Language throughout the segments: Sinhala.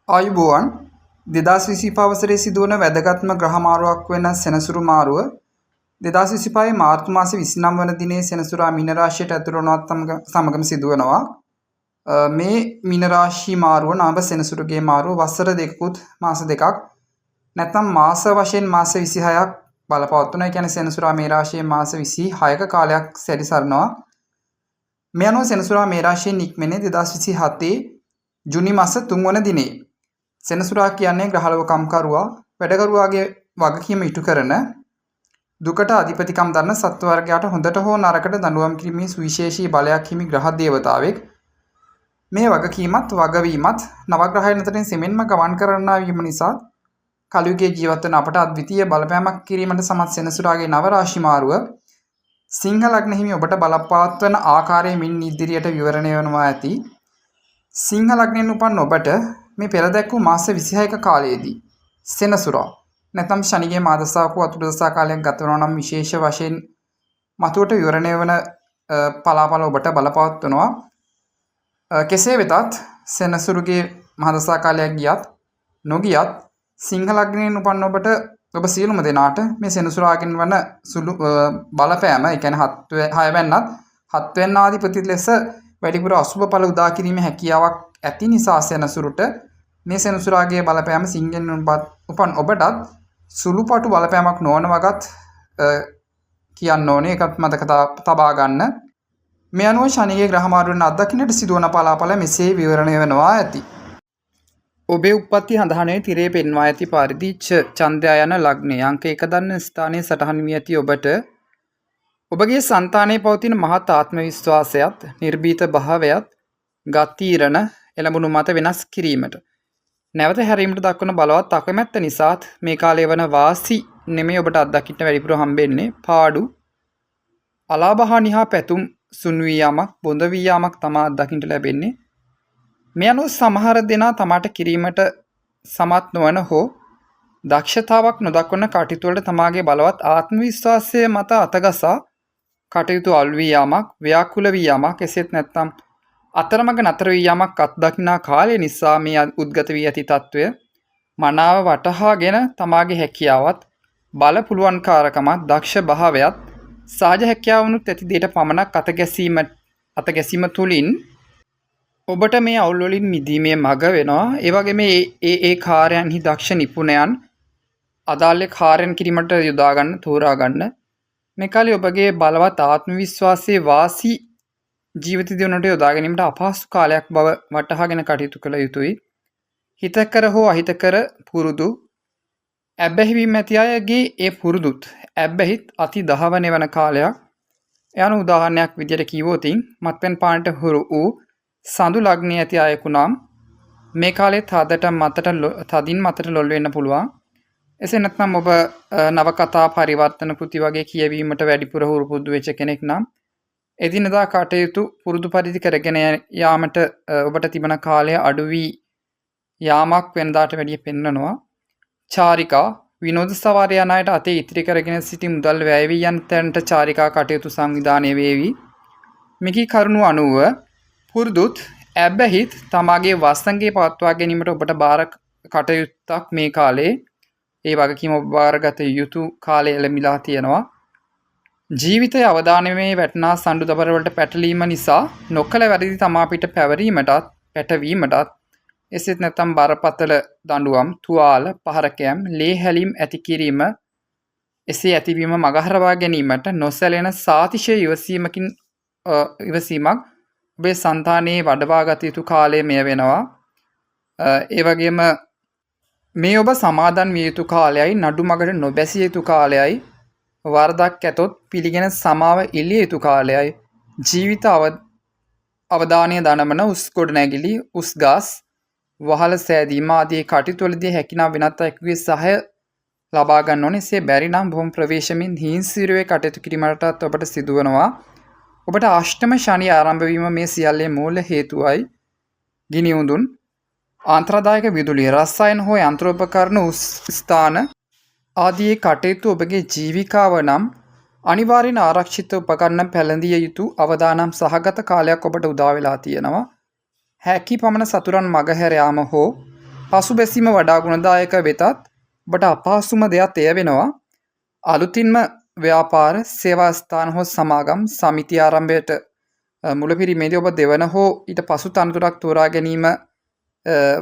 ආයුබෝවන් 2025 වසරේ සිදුවන වැදගත්ම ග්‍රහ මාරුවක් වෙන සෙනසුරු මාරුව 2025 මාර්තු මාසේ 29 වන දිනේ සෙනසුරා මීන රාශියට ඇතුළු වනවත් සමගම සිදුවනවා. මේ මීන රාශි මාරුව නව සෙනසුරුගේ මාරුව වසර දෙකකුත් මාස දෙකක් නැත්නම් මාස වශයෙන් මාස 26ක් බලපවත්වනවා. ඒ කියන්නේ සෙනසුරා මේ රාශියේ මාස 26ක කාලයක් සැරිසරනවා. මේ අනුව සෙනසුරා මේ රාශියෙන් නික්මෙන්නේ 2027 ජුනි මාස 3 වන දිනේ. සෙනසුරා කියන්නේ ග්‍රහලව කම්කරුවා වැඩකරුවාගේ වගකීම ඉටු කරන දුකට අධිපතිකම් දරන සත්ව වර්ගයාට හොඳට හෝ නරකට දඬුවම් කිරීමේ සුවිශේෂී බලයක් හිමි ග්‍රහ දේවතාවෙක්. මේ වගකීමත් වගවීමත් නවග්‍රහයන් අතරින් සෙමෙන්ම ගමන් කරන්නා වීම නිසා කලයුගයේ ජීවත් වන අපට අද්විතීය බලපෑමක් කිරීමට සමත් සෙනසුරාගේ නව රාශි මාරුව සිංහ ලග්න හිමි ඔබට බලපවත්වන ආකාරයෙන් මින් ඉදිරියට විවරණය වෙනවා ඇති. සිංහ ලග්නයෙන් උපන් ඔබට මේ පෙර දැක්වූ මාස 26ක කාලයේදී සෙනසුරා නැත්නම් ශනිගේ මාදසාවක අතුරුදසා කාලයක් ගත වෙනවා නම් විශේෂ වශයෙන් මතුවට විවරණය වන පලාපල ඔබට බලපවත්වනවා. කෙසේ වෙතත් සෙනසුරුගේ මාදසා කාලයක් ගියත් නොගියත් සිංහ ලග්නයෙන් උපන් ඔබට ඔබ සියලුම දෙනාට මේ සෙනසුරාගෙන් වන සුළු බලපෑම, ඒ කියන්නේ 6 වෙන්නත් 7 වෙන්න ආදිපති ලෙස වැඩිපුර අසුබ ඵල උදා කිරීමේ හැකියාවක් ඇති නිසා සෙනසුරුට මේ සෙනසුරාගේ බලපෑම සිංහෙන් උපන් ඔබටත් සුළුපටු බලපෑමක් නොවන වගත් කියන්න ඕනේ. ඒකත් මතක තබා ගන්න. මේ අනුව ශනිගේ ග්‍රහ මාරුවෙන් අත්දකින්නට සිදුවන පලාපල මෙසේ විවරණය වෙනවා ඇති. ඔබේ උප්පත්ති හඳහනේ තිරේ පෙන්වා ඇති පරිදි චන්ද්‍රයා යන ලග්නයේ අංක 1 දන්න ස්ථානයේ සටහන් වී ඇති ඔබට ඔබගේ సంతානයේ පවතින මහත් ආත්ම විශ්වාසයත් නිර්භීත භාවයත් ගතිරණ එළඹුණු මත වෙනස් කිරීමට නැවත හැරීමට දක්වන බලවත් අකමැත්ත නිසාත් මේ කාලය වන වාසි නෙමෙයි ඔබට අත්දකින්න වැඩිපුර හම්බෙන්නේ පාඩු අලාභහානි හා පැතුම් සුන් වී යාමක් බොඳ වී යාමක් තමයි අත්දකින්න ලැබෙන්නේ. මේ අනුව සමහර දෙනා තමාට කිරීමට සමත් නොවන හෝ දක්ෂතාවක් නොදක්වන කටයුතු වලට තමාගේ බලවත් ආත්ම විශ්වාසය මත අතගසා කටයුතු අලු වී යාමක් ව්‍යාකුල වී යාමක් එසේත් නැත්නම් අතරමඟ නතර වී යාමක් අත්දකිනා කාලය නිසා මේ උද්ගත වී ඇති තත්වය මනාව වටහාගෙන තමාගේ හැකියාවත් බල පුළුවන්කාරකමත් දක්ෂ භාවයත් සහජ හැකියාවනුත් ඇති දෙයට පමණක් අතගැසීම තුළින් ඔබට මේ අවුල් වලින් මිදීමේ මඟ වෙනවා. ඒ වගේම ඒ කාර්යයන්හි දක්ෂ නිපුණයන් අදාළ කාර්යයන් කිරීමට යොදා ගන්න තෝරා ගන්න. මේ කාලේ ඔබගේ බලවත් ආත්ම විශ්වාසයේ වාසි ජීවිත දියුණුවට යොදා ගැනීමට අපහසු කාලයක් බව වටහාගෙන කටයුතු කළ යුතුයි. හිතකර හෝ අහිතකර පුරුදු ඇබ්බැහිවීම ඇති අයගේ ඒ පුරුදුත් ඇබ්බැහිත් අති දහවන වන කාලයක්. යන උදාහරණයක් විදිහට කිව්වොත් මත්පැන් පානට හුරු වූ සඳු ලග්නයේ ඇති අයෙකු නම් මේ කාලේ තදින් මතට ලොල් වෙන්න පුළුවන්. එසේ නැත්නම් ඔබ නවකතා පරිවර්තන කෘති වගේ කියවීමට වැඩිපුර හුරු පුරුදු වෙච්ච කෙනෙක් නම් එදිනදා කටයුතු පුරුදු පරිදි කරගෙන යාමට ඔබට තිබෙන කාලය අඩු වී යාමක් වෙනදාට වැඩිය පෙන්වනවා. චාරිකා විනෝද සවාරය යන අයට අතේ ඉතිරි කරගෙන සිටි මුදල් වැය වී යන තැනට චාරිකා කටයුතු සංවිධානය වේවි. මේකී කරුණු අනුව පුරුදුත් ඇබ්බැහිත් තමාගේ වසංගයේ පවත්වා ගැනීමට ඔබට බාර කටයුත්තක් මේ කාලේ ඒ වගකීම ඔබ බාරගත යුතු කාලය එළඹිලා තියෙනවා. ජීවිතයේ අවදානමේ වැටනා සඳු දබර වලට පැටලීම නිසා නොකල වැරදි තමා පිට පැටවීමටත් එසේත් නැත්නම් බරපතල දඬුවම් තුවාල පහරකෑම් ලේ හැලීම් ඇති කිරීම එසේ ඇතිවීම මගහරවා ගැනීමට නොසැලෙන සාතිශය ඉවසීමක් ඔබේ సంతානයේ වඩවා ගත යුතු කාලය මෙය වෙනවා. ඒ වගේම මේ ඔබ සමාදන් විය යුතු කාලයයි නඩු මගට නොබැසිය යුතු කාලයයි වරදක් ඇතොත් පිළිගෙන සමාව ඉල්ලිය යුතු කාලයයි ජීවිත අවධානය දනමන උස් ගොඩනැගිලි උස්ගස් වහල සෑදීම ආදී කටයුතුවලදී හැකිනා වෙනත් අයෙකුගේ සහාය ලබා ගන්න ඕනේ. එසේ බැරි නම් බොහොම ප්‍රවේශමින් හිංසිරුවේ කටයුතු කිරීමටත් ඔබට සිදුවනවා. ඔබට අෂ්ටම ශනි ආරම්භ වීම මේ සියල්ලේ මූල හේතුවයි. ගිනි උඳුන් ආන්තරදායක විදුලිය රසායන හෝ යන්ත්‍රෝපකරණ ස්ථාන ආදී කටයුතු ඔබගේ ජීවිකාව නම් අනිවාර්යෙන් ආරක්ෂිත උපකරණ පැළඳිය යුතු අවදානම් සහගත කාලයක් ඔබට උදා වෙලා තියෙනවා. හැකි පමණ සතුරන් මගහැර යාම හෝ පසුබැසීම වඩා ගුණදායක වෙතත් ඔබට අපහසුම දෙයක් එය වෙනවා. අලුතින්ම ව්‍යාපාර සේවා ස්ථාන හෝ සමාගම් සමිති ආරම්භයට මුලපිරීමේදී ඔබ දෙවන හෝ ඊට පසු තනතුරක් තෝරා ගැනීම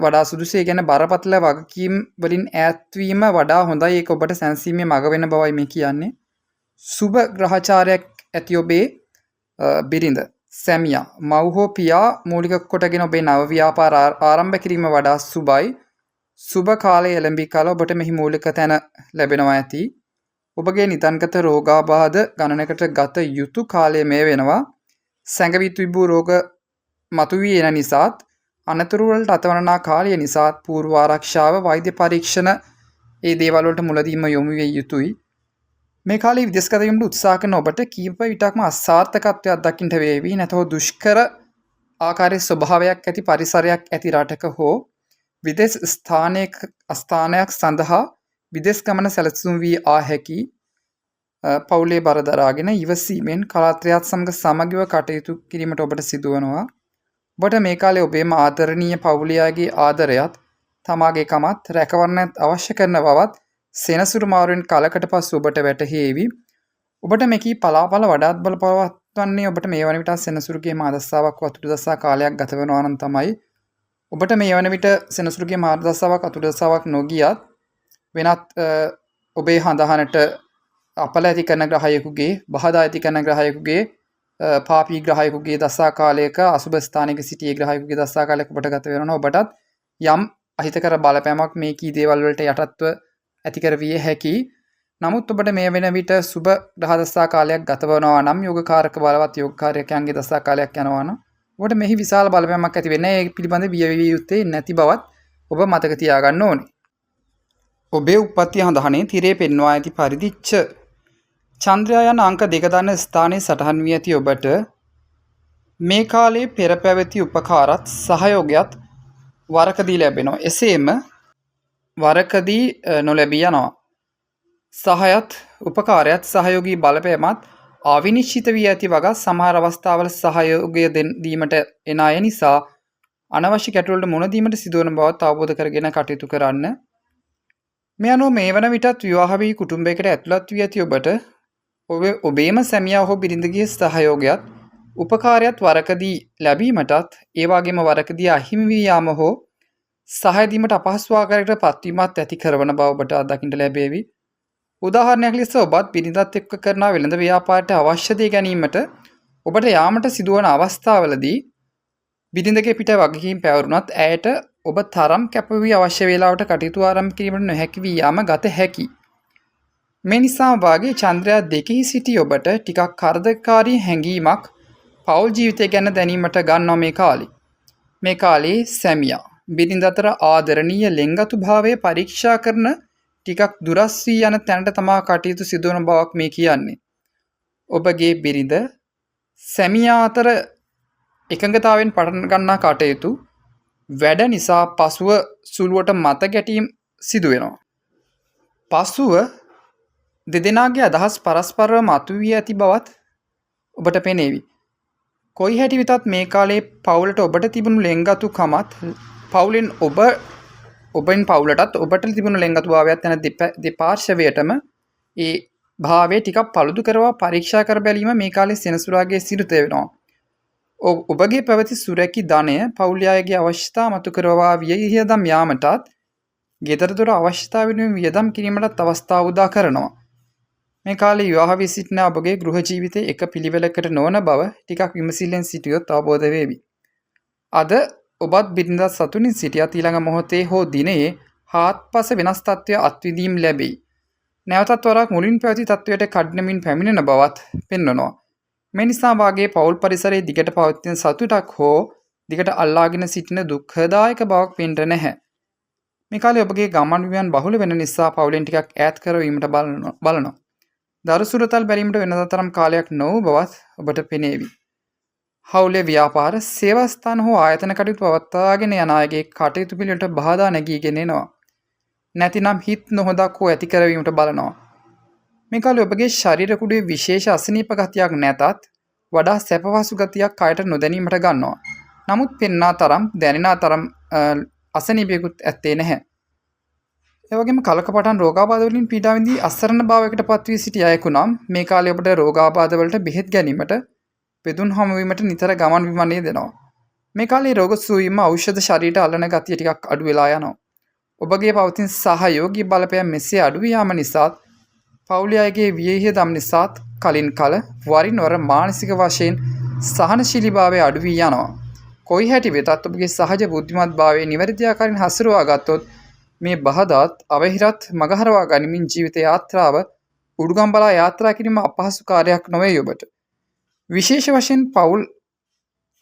වඩා සුදුසු. ඒ කියන්නේ බරපතල වගකීම් වලින් ඈත්වීම වඩා හොඳයි. ඒක ඔබට සැනසීමේ මඟ වෙන බවයි මේ කියන්නේ. සුබ ග්‍රහචාරයක් ඇති ඔබේ බිරිඳ සැමියා මව් හෝ පියා මූලික කොටගෙන ඔබේ නව ව්‍යාපාර ආරම්භ කිරීම වඩා සුබයි. සුබ කාලයේ එළඹී කල ඔබට මෙහි මූලික තැන ලැබෙනවා ඇති. ඔබගේ නිතන්ගත රෝගාබාධ ගණනකට ගත යුතු කාලය මේ වෙනවා. සැඟවී තිබූ රෝග මතුවී එන නිසාත් අනතුරු වලට අතවරනා කාලය නිසාත් පූර්ව ආරක්ෂාව වෛද්‍ය පරීක්ෂණ ඒ දේවල් වලට මුලදීම යොමු විය යුතුයි. මේ කාලේ විදේශගත වීමට උත්සාහ කරන ඔබට කීප විටක්ම අසාර්ථකත්වයක් දකින්න වේවි. නැතහොත් දුෂ්කර ආකාරයේ ස්වභාවයක් ඇති පරිසරයක් ඇති රටක හෝ විදේශ ස්ථානයක් සඳහා විදේශ ගමන සැලසුම් වී ආ හැකි. පවුලේ බර දරාගෙන ඉවසීමෙන් කලාත්‍රයත් සමග සමගිව කටයුතු කිරීමට ඔබට සිදුවනවා. ඔබට මේ කාලේ ඔබේම ආදරණීය පවුලියාගේ ආදරයත් තමාගේ කමත් රැකවරණයත් අවශ්‍ය කරන බවත් සෙනසුරු මාරුවෙන් කලකට පසු ඔබට වැටහේවි. ඔබට මෙකී පලාපල වඩාත් බලපවත්වන්නේ ඔබට මේ වන විට සෙනසුරුගේ මාදස්සාවක් වතුරු දසා කාලයක් ගත වෙනවා නම් තමයි. ඔබට මේ වන විට සෙනසුරුගේ මාදස්සාවක් වතුරු දසාවක් නොගියත් වෙනත් ඔබේ හඳහනට අපල ඇති කරන ග්‍රහයෙකුගේ බහදා ඇති කරන ග්‍රහයෙකුගේ පාපී ග්‍රහයෙකුගේ දසා කාලයක අසුබ ස්ථානයක සිටියේ ග්‍රහයෙකුගේ දසා කාලයක ඔබට ගත වෙනවා. ඔබටත් යම් අහිතකර බලපෑමක් මේ කී දේවල් වලට යටත්ව ඇති කරවිය හැකි. නමුත් ඔබට මේ වෙන විට සුබ ග්‍රහ දසා කාලයක් ගත වෙනවා නම් යෝගකාරක බලවත් යෝගකාරකයන්ගේ දසා කාලයක් යනවා නම් ඔබට මෙහි විශාල බලපෑමක් ඇති වෙන්නේ. ඒ පිළිබඳ බිය යුත්තේ නැති බවත් ඔබ මතක තියාගන්න ඕනේ. ඔබේ උප්පත්ති හඳහනේ තිරේ පෙන්වා ඇති පරිදිච්ච චන්ද්‍රයා යන අංක 2 දන්න ස්ථානයේ සටහන් වී ඇති ඔබට මේ කාලයේ පෙර පැවති උපකාරත් සහයෝගයත් වරකදී ලැබෙනවා. එසේම වරකදී නොලැබී යනවා. සහයත් උපකාරයත් සහයෝගී බලපෑමත් අවිනිශ්චිත වී ඇති වගා සමහර අවස්ථාවල සහයෝගය දීමට එන අය නිසා අනවශ්‍ය ගැටලුවලට මුහුණ දීමට සිදුවන බවත් අවබෝධ කරගෙන කටයුතු කරන්න. මේ අනුව මේ වන විටත් විවාහ වී කුටුම්බයකට ඇතුළත් වී ඇති ඔබට ඔබේම සැමියා හෝ බිරිඳගේ සහයෝගයත් උපකාරයත් වරකදී ලැබීමටත් ඒ වගේම වරකදී අහිමි වී යාම හෝ සහාය දීමට අපහසු ආකාරයකට පත්වීමත් ඇති කරන බව ඔබට අත්දකින්න ලැබේවි. උදාහරණයක් ලෙස ඔබත් බිරිඳත් එක්ක කරන වෙළඳ ව්‍යාපාරයට අවශ්‍ය දේ ගැනීමට ඔබට යාමට සිදුවන අවස්ථාවලදී බිරිඳගේ පිට වගකීම් පැවරුණත් ඇයට ඔබ තරම් කැපවී අවශ්‍ය වේලාවට කටයුතු ආරම්භ කිරීමට නොහැකි වී යාම ගත හැකි. මේ නිසා වාගේ චන්ද්‍රයා දෙකෙහි සිටි ඔබට ටිකක් කරදරකාරී හැඟීමක් පෞල් ජීවිතය ගැන දැනීමට ගන්නවා මේ කාලේ. මේ කාලේ සැමියා බිරිඳ අතර ආදරණීය ලෙන්ගතු භාවය පරීක්ෂා කරන ටිකක් දුරස් වී යන තැනට තමා කටයුතු සිදුවන බවක් මේ කියන්නේ. ඔබගේ බිරිඳ සැමියා අතර එකඟතාවෙන් පටන් ගන්නා කටයුතු වැඩ නිසා පසුව සුළුවට මත ගැටීම් සිදුවෙනවා. පසුව දෙදෙනාගේ අදහස් පරස්පරව මතුවී ඇති බවත් ඔබට පෙනේවි. කොයි හැටි වෙතත් මේ කාලේ පවුලට ඔබට තිබුණු ලෙන්ගතු කමත් පවුලෙන් ඔබෙන් පවුලටත් ඔබට තිබුණු ලෙන්ගතු භාවයත් යන දෙපාර්ශවයටම ඒ භාවය ටිකක් පළුදු කරවා පරීක්ෂා කර බැලීම මේ කාලේ සෙනසුරාගේ සිරිත වෙනවා. ඔබගේ පැවති සුරැකි ධනය පවුලයාගේ අවශ්‍යතා මතු කරවා වියහියදම් යාමටත් ගෙදරදොර අවශ්‍යතා වෙනුවෙන් වියදම් කිරීමටත් අවස්ථා උදා කරනවා. මේ කාලේ විවාහ වී සිටින ඔබගේ ගෘහ ජීවිතය එක පිළිවෙලකට නොවන බව ටිකක් විමසිල්ලෙන් සිටියොත් අවබෝධ වේවි. අද ඔබත් බිරිඳත් සතුටින් සිටියත් ඊළඟ මොහොතේ හෝ දිනයේ හාත්පස වෙනස් තත්ත්වය අත්විඳීම් ලැබෙයි. නැවතත් වරක් මුලින් පැවති තත්ත්වයට කඩිනමින් පැමිණෙන බවත් පෙන්වනවා. මේ නිසා වාගේ පවුල් පරිසරයේ දිගට පවතින සතුටක් හෝ දිගට අල්ලාගෙන සිටින දුක්ඛදායක බවක් පෙන්ට නැහැ. මේ කාලේ ඔබගේ ගමන් විමයන් බහුල වෙන නිසා පවුලෙන් ටිකක් ඈත් කරවීමට බලනවා. දරුසුරතල් බැලීමට වෙනදා තරම් කාලයක් නොවූ බවත් ඔබට පෙනේවි. හවුලේ ව්‍යාපාර සේවා ස්ථාන හෝ ආයතන කටයුතු පවත්වාගෙන යන අයගේ කටයුතු පිළිවෙලට බාධා නැගීගෙන එනවා. නැතිනම් හිත් නොහොදක් හෝ ඇති කරවීමට බලනවා. මේ කාලේ ඔබගේ ශරීර කුඩුවේ විශේෂ අසනීප ගතියක් නැතත් වඩා සැපවසු ගතියක් කයට නොදැනීමට ගන්නවා. නමුත් පෙන්නා තරම් දැනෙනා තරම් අසනීපයකුත් ඇත්තේ නැහැ. ඒ වගේම කලකපටන් රෝගාබාධ වලින් පීඩා විඳී අසරණ භාවයකට පත්වී සිටි අයෙකු නම් මේ කාලේ ඔබට රෝගාබාධ වලට බෙහෙත් ගැනීමට බෙදුන් හමු වීමට නිතර ගමන් විමනය දෙනවා. මේ කාලේ රෝග සුවීම ඖෂධ ශරීරයට අල්ලන ගතිය ටිකක් අඩු වෙලා යනවා. ඔබගේ පවතින සහයෝගී බලපෑම් මෙසේ අඩු යාම නිසාත් පවුලේ අයගේ වියහියදම් නිසාත් කලින් කල වරින් වර මානසික වශයෙන් සහනශීලීභාවය අඩු වී යනවා. කොයි හැටි වෙතත් ඔබගේ සහජ බුද්ධිමත්භාවය නිවැරදි ආකාරයෙන් හසුරුවා ගත්තොත් මේ බහදාත් අවහිරත් මගහරවා ගනිමින් ජීවිත යාත්‍රාව උඩුගම් බලා යාත්‍රා කිරීම අපහසු කාර්යයක් නොවේ ඔබට. විශේෂ වශයෙන්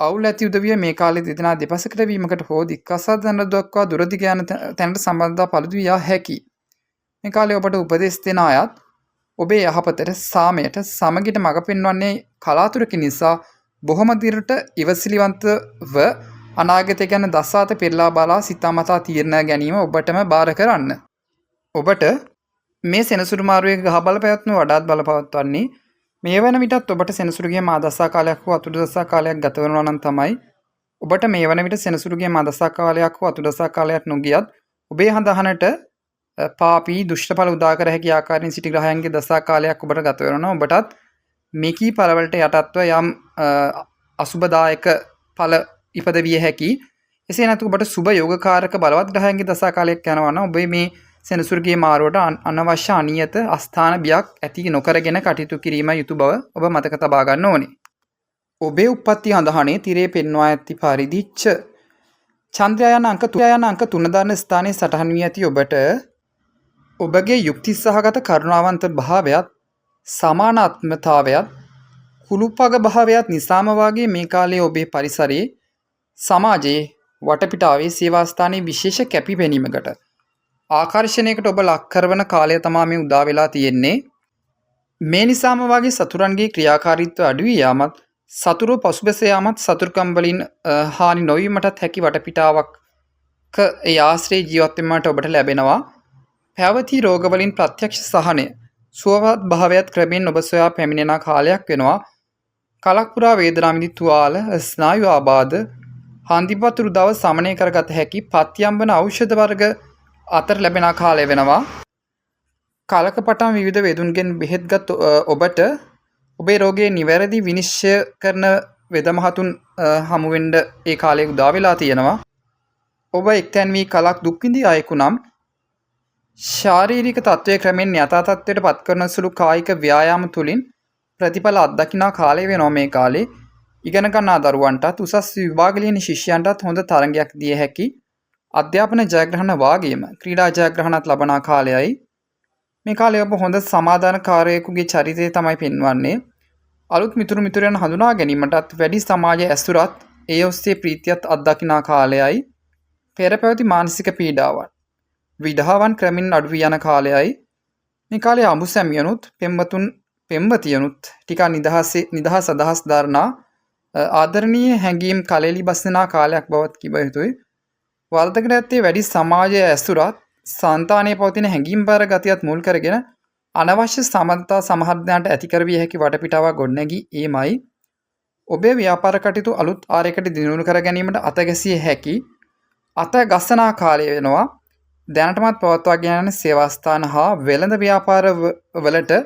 අවුල් ඇති උදවිය මේ කාලේ දෙදෙනා දෙපසකට වීමකට හෝ දික්කසාදන දක්වා දුරදිග යන තැනට සම්බන්ධතා පළුදු විය හැකි. මේ කාලේ ඔබට උපදෙස් දෙන අයත් ඔබේ යහපතට සාමයට සමගිට මඟ පෙන්වන්නේ කලාතුරකින් නිසා බොහොම දිරට ඉවසිලිවන්තව අනාගතය ගැන දසාත පෙරලා බලා සිතාමතා තීරණ ගැනීම ඔබටම බාර කරන්න. ඔබට මේ සෙනසුරු මාරුවේ ගහ බල පැවැත්ම වඩාත් බලපවත්වන්නේ මේ වන විටත් ඔබට සෙනසුරුගේ මා දසා කාලයක් හෝ අතුරු දසා කාලයක් ගත වෙනවා නම් තමයි ඔබට මේ වන විට සෙනසුරුගේ මා දසා කාලයක් හෝ අතුරු දසා කාලයක් නොගියත් ඔබේ හඳහනට පාපී දුෂ්ටඵල උදා කර හැකි ආකාරයෙන් සිටි ග්‍රහයන්ගේ දසා කාලයක් ඔබට ගත වෙනවා. ඔබටත් මේකී පළවලට යටත්ව යම් අසුබදායක ඵල ඉපද විය හැකි. එසේ නැතු ඔබට සුබ යෝගකාරක බලවත් ග්‍රහයන්ගේ දසා කාලයක් යනවා නම් ඔබේ මේ සෙනසුරුගේ මාරුවට අනවශ්‍ය අනියත අස්ථාන බියක් ඇති නොකරගෙන කටයුතු කිරීම යුතු බව ඔබ මතක තබා ගන්න ඕනේ. ඔබේ උප්පත්ති හඳහනේ තිරේ පෙන්වා ඇති පරිදිච්ච චන්ද්‍රයා යන අංක 3 දරන ස්ථානයේ සටහන් වී ඇති ඔබට ඔබගේ යුක්ති සහගත කරුණාවන්ත භාවයත් සමානාත්මතාවයත් කුළුපග භාවයත් නිසාම වාගේ මේ කාලයේ ඔබේ පරිසරයේ සමාජයේ වටපිටාවේ සේවා ස්ථානයේ විශේෂ කැපිපෙනීමකට ආකර්ෂණයකට ඔබ ලක් කරවන කාලය තමයි මේ උදා වෙලා තියෙන්නේ. මේ නිසාම වාගේ සතුරන්ගේ ක්‍රියාකාරීත්වය අඩු වී යාමත් සතුරු පසුබැස යාමත් සතුරුකම් වලින් හානි නොවීමටත් හැකි වටපිටාවක ඒ ආශ්‍රයේ ජීවත් වීමට ඔබට ලැබෙනවා. පැවති රෝග වලින් ප්‍රත්‍යක්ෂ සහනය සුවපත් භාවයත් ක්‍රමෙන් ඔබ සොයා පැමිණෙන කාලයක් වෙනවා. කලක් පුරා වේදනා විඳි තුවාල ස්නායු ආබාධ හන්දිපතුරු දව සමනය කරගත හැකි පත්‍යම්බන ඖෂධ වර්ග අතර ලැබෙන කාලය වෙනවා. කාලක පටන් විවිධ වේදුන්ගෙන් බෙහෙත්ගත් ඔබට ඔබේ රෝගයේ නිවැරදි විනිශ්චය කරන වෙදමහතුන් හමුවෙන්න ඒ කාලය උදා වෙලා තියෙනවා. ඔබ එක්තැන් වී කලක් දුක් විඳි අයෙකු නම් ශාරීරික තත්ත්වය ක්‍රමෙන් යථා තත්ත්වයට පත් කරන සුළු කායික ව්‍යායාම තුළින් ප්‍රතිඵල අත්දකිනා කාලය වෙනවා මේ කාලේ. ඉගෙන ගන්නා දරුවන්ටත් උසස් විභාග ලියන ශිෂ්‍යයන්ටත් හොඳ තරගයක් දිය හැකි. අධ්‍යාපන ජයග්‍රහණ වාගේම ක්‍රීඩා ජයග්‍රහණත් ලබන කාලයයි. මේ කාලය ඔබ හොඳ සමාදානකාරයෙකුගේ චරිතය තමයි පෙන්වන්නේ. අලුත් මිතුරන් හඳුනා ගැනීමටත් වැඩි සමාජ ඇසුරත් ඒ ඔස්සේ ප්‍රීතියත් අත්දකිනා කාලයයි. පෙර පැවති මානසික පීඩාවන් විඩාවන් ක්‍රමින් අඩු වී යන කාලයයි. මේ කාලේ අඹු සැමියනුත් පෙම්වතියනුත් ටිකක් නිදහස් අදහස් දරනා ආදරණීය හැඟීම් කලෙලි බස්නා කාලයක් බවත් කිව යුතුයි. වර්ධකට ඇත්තේ වැඩි සමාජය ඇසුරත් සංතානයේ පවතින හැඟීම් බර ගතියත් මුල් කරගෙන අනවශ්‍ය සමන්තා සමහරඥාන්ට ඇති කරවිය හැකි වටපිටාවක් ගොඩනැගී ඒමයි ඔබේ ව්‍යාපාර කටයුතු අලුත් ආරයකට දියුණු කර ගැනීමට අතගැසිය හැකි අත ගසනා කාලය වෙනවා. දැනටමත් පවත්වාගෙන යන සේවා ස්ථාන හා වෙළඳ ව්‍යාපාර වලට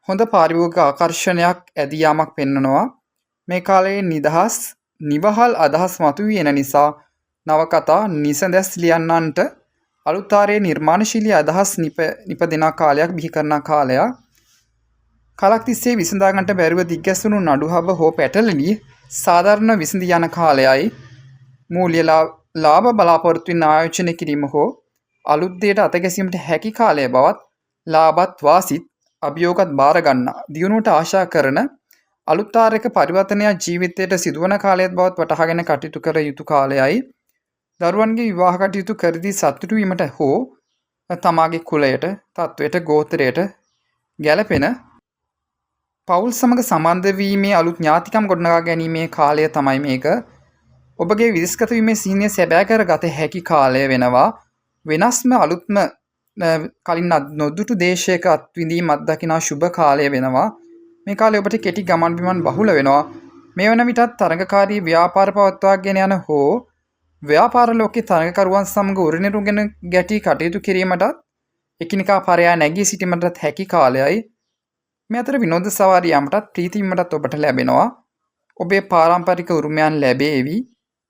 හොඳ පාරිභෝගික ආකර්ෂණයක් ඇදී යාමක් පෙන්වනවා. මේ කාලයේ නිදහස් නිවහල් අදහස් මතුවී එන නිසා නවකතා නිසඳැස් ලියන්නන්ට අලුත්තාරයේ නිර්මාණශීලී අදහස් නිපදෙන කාලයක් බිහි කරන කාලයක්. කලක් තිස්සේ විසඳාගන්නට බැරිව දිග්ගැසුණු නඩුහව හෝ පැටලෙලි සාධාරණ විසඳී යන කාලයයි. මූල්‍ය ලාභ බලාපොරොත්තුවෙන් ආයෝජනය කිරීම හෝ අලුත් දෙයට අතගැසීමට හැකි කාලය බවත් ලාභත් වාසිත් අභියෝගත් බාර ගන්නා දියුණුවට ආශා කරන අලුත්තාරයක පරිවර්තනයක් ජීවිතයට සිදුවන කාලයත් බවත් වටහාගෙන කටයුතු කර යුතු කාලයයි. දරුවන්ගේ විවාහ කටයුතු කරදී සතුටු වීමට හෝ තමාගේ කුලයට තත්වයට ගෝත්‍රයට ගැලපෙන පවුල් සමග සම්බන්ධ වීමේ අලුත් ඥාතිකම් ගොඩනගා ගැනීමේ කාලය තමයි මේක. ඔබගේ විදිස්ගත වීමේ සිහිනය සැබෑ කර ගත හැකි කාලය වෙනවා. වෙනස්ම අලුත්ම කලින් නොදුටු දේශයක අත්විඳීම් අත්දකිනා ශුභ කාලය වෙනවා. මේ කාලේ ඔබට කෙටි ගමන් බිමන් බහුල වෙනවා. මේ වන විටත් තරඟකාරී ව්‍යාපාර පවත්වාගෙන යන හෝ ව්‍යාපාර ලෝකයේ තරගකරුවන් සමග උරණිරුගෙන ගැටී කටයුතු කිරීමටත් එකිනෙකා පරයා නැගී සිටීමටත් හැකි කාලයයි. මේ අතර විනෝද සවාරි යාමටත් ප්‍රීති වීමටත් ඔබට ලැබෙනවා. ඔබේ පාරම්පරික උරුමයන් ලැබේවි.